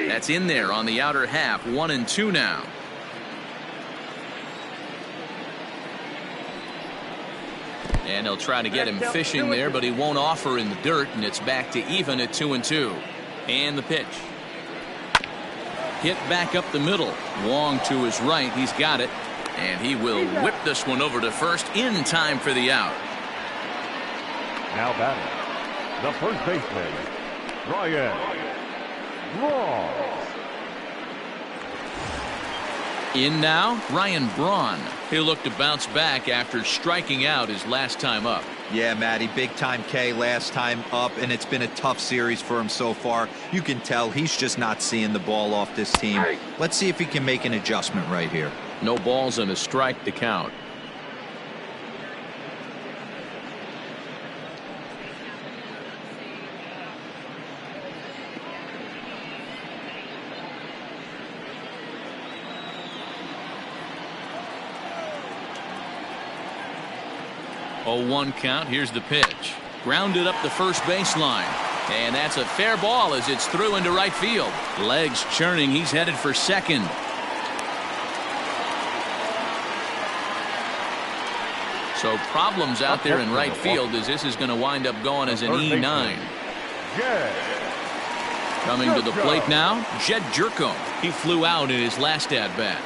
That's in there on the outer half. 1-2 now. And he'll try to get him fishing there, but he won't offer in the dirt, and it's back to even at 2-2. And the pitch. Hit back up the middle. Wong to his right. He's got it. And he will whip this one over to first in time for the out. Now batting, the first baseman, Ryan Braun. In now, Ryan Braun. He'll look to bounce back after striking out his last time up. Yeah, Matty, big time K last time up, and it's been a tough series for him so far. You can tell he's just not seeing the ball off this team. Let's see if he can make an adjustment right here. No balls and a strike to count. Oh, 1 count. Here's the pitch. Grounded up the first baseline. And that's a fair ball as it's through into right field. Legs churning. He's headed for second. So problems out there in right field as this is going to wind up going as an E9. Coming to the plate now, Jed Jerko. He flew out in his last at-bat.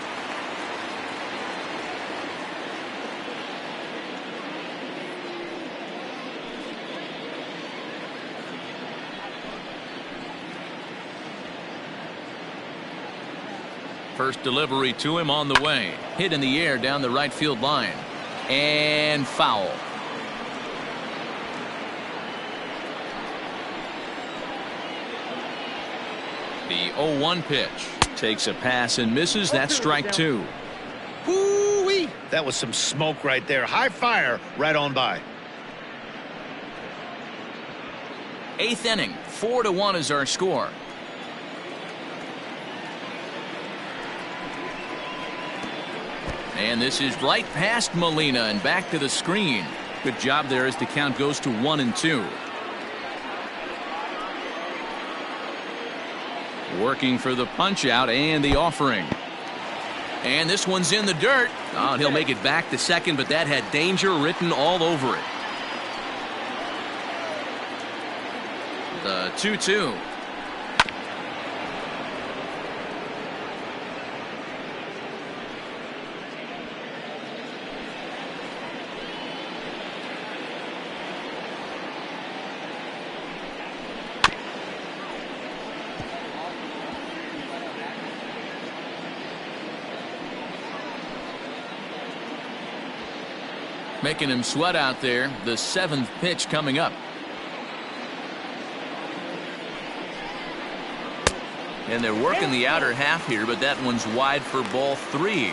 First delivery to him on the way. Hit in the air down the right field line. And foul. The 0-1 pitch. Takes a pass and misses. That's strike two. Woo-wee. That was some smoke right there. High fire right on by. Eighth inning. 4-1 is our score. And this is right past Molina and back to the screen. Good job there as the count goes to 1-2. Working for the punch out and the offering. And this one's in the dirt. Oh, he'll make it back to second, but that had danger written all over it. The 2-2. Making him sweat out there. The 7th pitch coming up. And they're working the outer half here, but that one's wide for ball 3.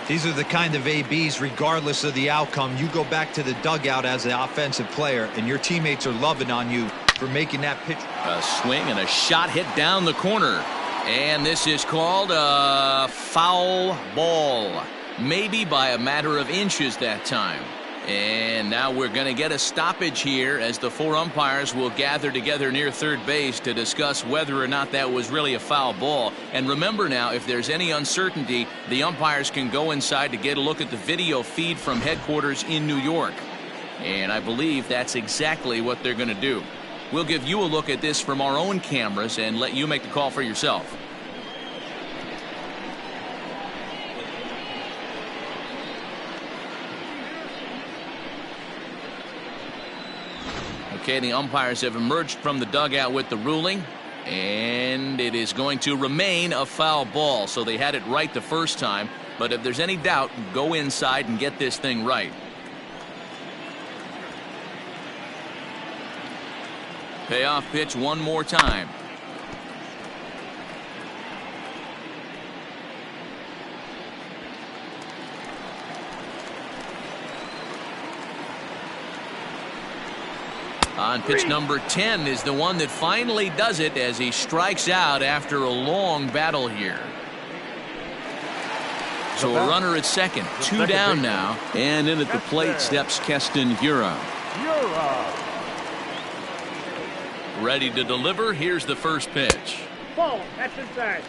These are the kind of ABs, regardless of the outcome. You go back to the dugout as an offensive player, and your teammates are loving on you for making that pitch. A swing and a shot hit down the corner. And this is called a foul ball. Maybe by a matter of inches that time. And now we're going to get a stoppage here as the 4 umpires will gather together near third base to discuss whether or not that was really a foul ball. And remember now, if there's any uncertainty, the umpires can go inside to get a look at the video feed from headquarters in New York. And I believe that's exactly what they're going to do. We'll give you a look at this from our own cameras and let you make the call for yourself. Okay, the umpires have emerged from the dugout with the ruling, and it is going to remain a foul ball. So they had it right the first time, but if there's any doubt, go inside and get this thing right. Payoff pitch one more time. On pitch number 10 is the one that finally does it as he strikes out after a long battle here. So a runner at second, 2 down now, and in at the plate steps Keston Hiura. Ready to deliver. Here's the first pitch. Ball, that's inside.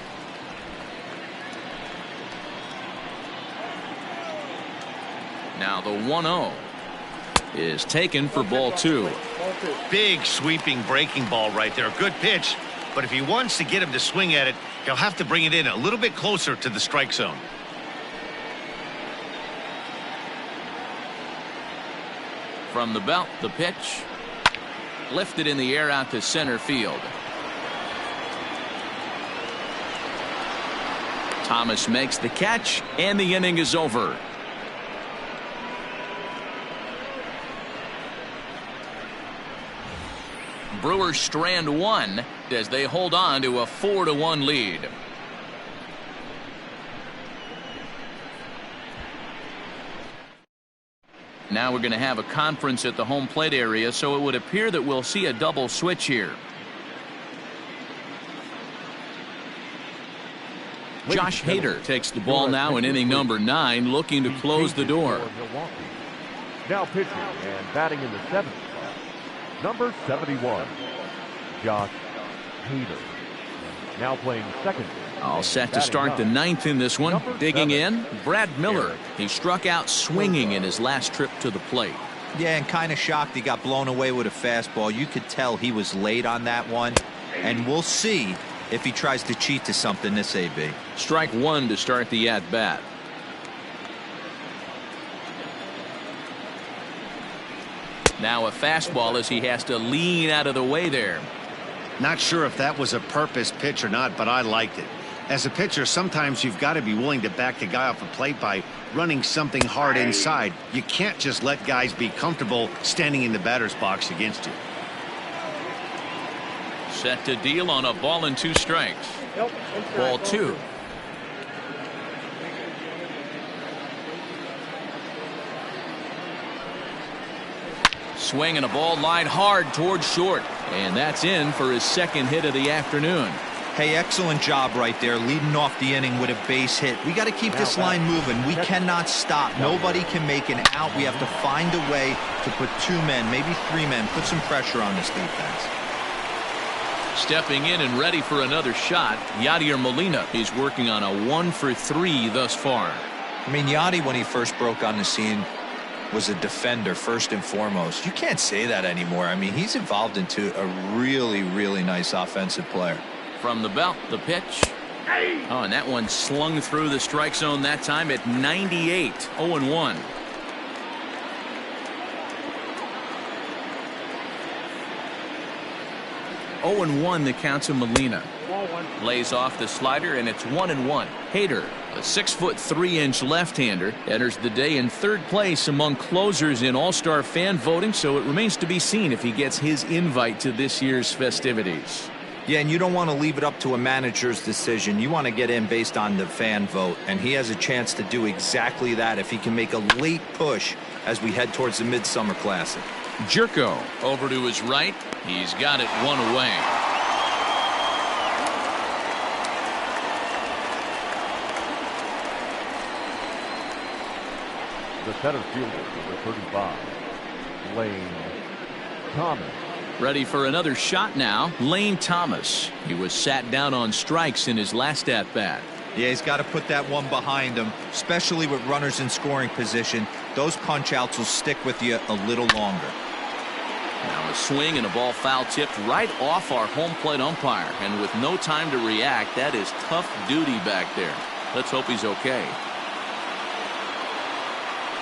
Now the 1-0 is taken for ball 2. Big sweeping breaking ball right there. Good pitch, but if he wants to get him to swing at it, he'll have to bring it in a little bit closer to the strike zone. From the belt, the pitch lifted in the air out to center field. Thomas makes the catch, and the inning is over. Brewers strand 1 as they hold on to a 4-1 lead. Now we're going to have a conference at the home plate area, so it would appear that we'll see a double switch here. Josh Hader takes the ball now in inning number 9, looking to close the door. Now pitching and batting in the 7th spot, number 71, Josh Hader. Now playing second. All set to start the 9th in this one. Digging in, Brad Miller. He struck out swinging in his last trip to the plate. Yeah, and kind of shocked he got blown away with a fastball. You could tell he was late on that one, and we'll see if he tries to cheat to something this AB. Strike 1 to start the at-bat. Now a fastball as he has to lean out of the way there. Not sure if that was a purpose pitch or not, but I liked it. As a pitcher, sometimes you've got to be willing to back the guy off the plate by running something hard inside. You can't just let guys be comfortable standing in the batter's box against you. Set to deal on a ball and 2 strikes. Ball 2. Swing and a ball lined hard towards short. And that's in for his 2nd hit of the afternoon. Hey, excellent job right there, leading off the inning with a base hit. We got to keep this line moving. We cannot stop. Nobody can make an out. We have to find a way to put 2 men, maybe 3 men, put some pressure on this defense. Stepping in and ready for another shot, Yadier Molina. He's working on a 1-for-3 thus far. I mean, Yadi, when he first broke on the scene, was a defender first and foremost. You can't say that anymore. I mean, he's evolved into a really, really nice offensive player. From the belt, the pitch. Oh, and that one slung through the strike zone that time at 98. 0-1. Oh and 1 the count to Molina. Lays off the slider, and it's 1-1. Hader, a 6'3" left-hander, enters the day in 3rd place among closers in All-Star fan voting, so it remains to be seen if he gets his invite to this year's festivities. Yeah, and you don't want to leave it up to a manager's decision. You want to get in based on the fan vote, and he has a chance to do exactly that if he can make a late push as we head towards the Midsummer Classic. Jerko over to his right. He's got it 1 away. The center fielder, number 35, Lane Thomas. Ready for another shot now, Lane Thomas. He was sat down on strikes in his last at-bat. Yeah, he's got to put that one behind him, especially with runners in scoring position. Those punch-outs will stick with you a little longer. Now a swing and a ball foul tipped right off our home plate umpire. And with no time to react, that is tough duty back there. Let's hope he's okay.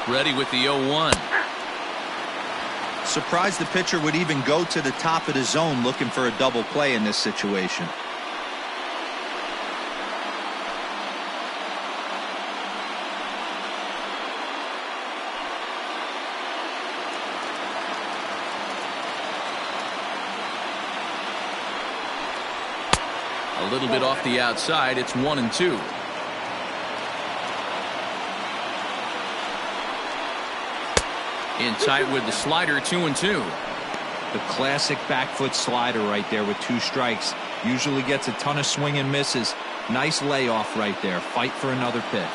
Ready with the 0-1. Surprised the pitcher would even go to the top of the zone looking for a double play in this situation. A little bit off the outside. It's 1-2. In tight with the slider, 2-2. The classic back foot slider right there with 2 strikes. Usually gets a ton of swing and misses. Nice layoff right there. Fight for another pitch.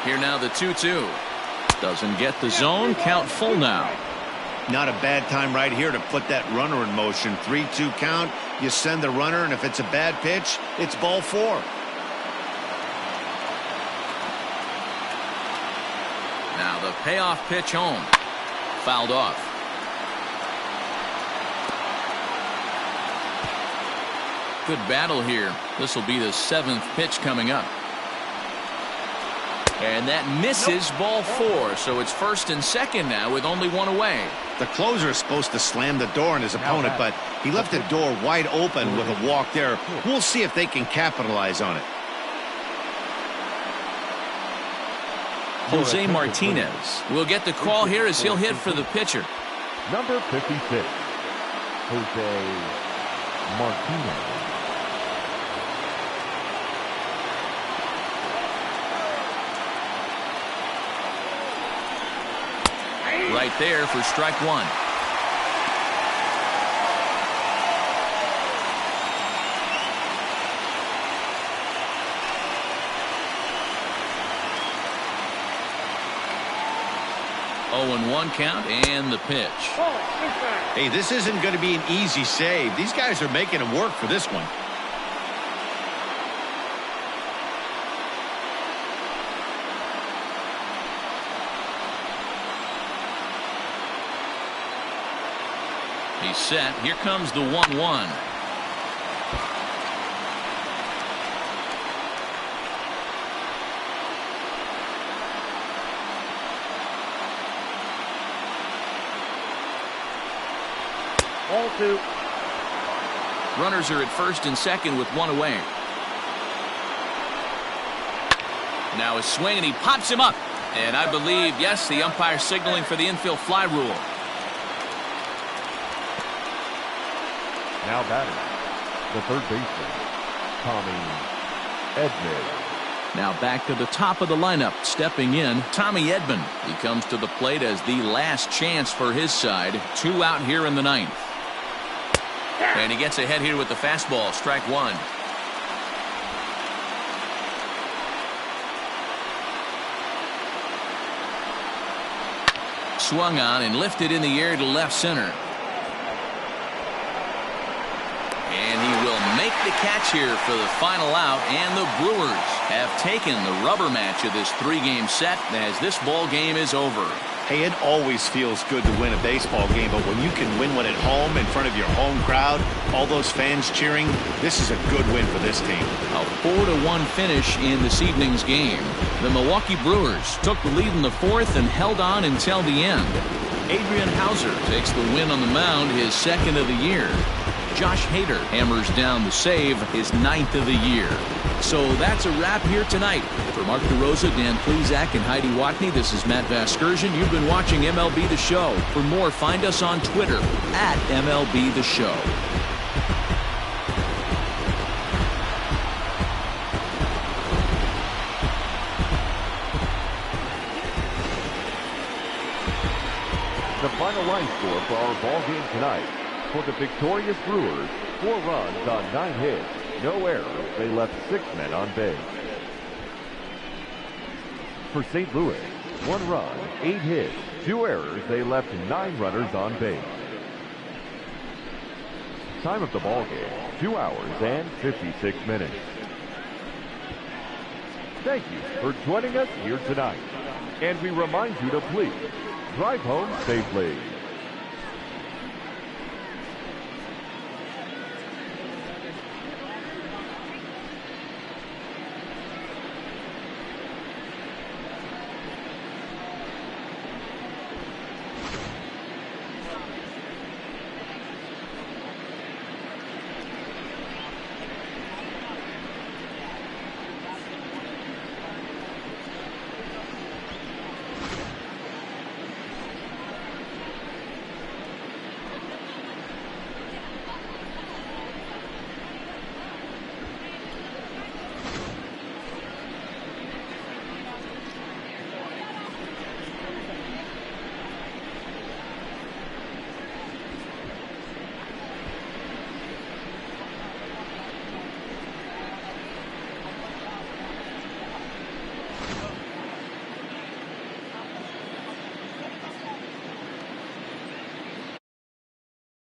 Here now the 2-2. Doesn't get the zone. Count full now. Not a bad time right here to put that runner in motion. 3-2 count. You send the runner, and if it's a bad pitch, it's ball 4. Now the payoff pitch home. Fouled off. Good battle here. This will be the 7th pitch coming up. And that misses ball 4. So it's 1st and 2nd now with only 1 away. The closer is supposed to slam the door on his opponent, but he left the door wide open with a walk there. We'll see if they can capitalize on it. Jose Martinez will get the call here as he'll hit for the pitcher. Number 56, Jose Martinez. Right there for strike 1. Oh, and 1 count and the pitch. Hey, this isn't going to be an easy save. These guys are making him work for this one. He's set. Here comes the 1-1. Ball 2. Runners are at first and second with one away. Now a swing, and he pops him up. And I believe, yes, the umpire signaling for the infield fly rule. Now batting, the third baseman, Tommy Edman. Now back to the top of the lineup. Stepping in, Tommy Edman. He comes to the plate as the last chance for his side. 2 out here in the ninth. And he gets ahead here with the fastball. Strike one. Swung on and lifted in the air to left center. And he will make the catch here for the final out, and the Brewers have taken the rubber match of this 3-game set as this ball game is over. Hey, it always feels good to win a baseball game, but when you can win one at home in front of your home crowd, all those fans cheering, this is a good win for this team. A 4-1 finish in this evening's game. The Milwaukee Brewers took the lead in the fourth and held on until the end. Adrian Hauser takes the win on the mound, his second of the year. Josh Hader hammers down the save, his 9th of the year. So that's a wrap here tonight. For Mark DeRosa, Dan Plezak, and Heidi Watney, this is Matt Vasgersian. You've been watching MLB The Show. For more, find us on Twitter at MLB The Show. The final line score for our ball game tonight. For the victorious Brewers, 4 runs on 9 hits, no errors. They left 6 men on base. For St. Louis, 1 run, 8 hits, 2 errors. They left 9 runners on base. Time of the ball game, 2 hours and 56 minutes. Thank you for joining us here tonight. And we remind you to please drive home safely.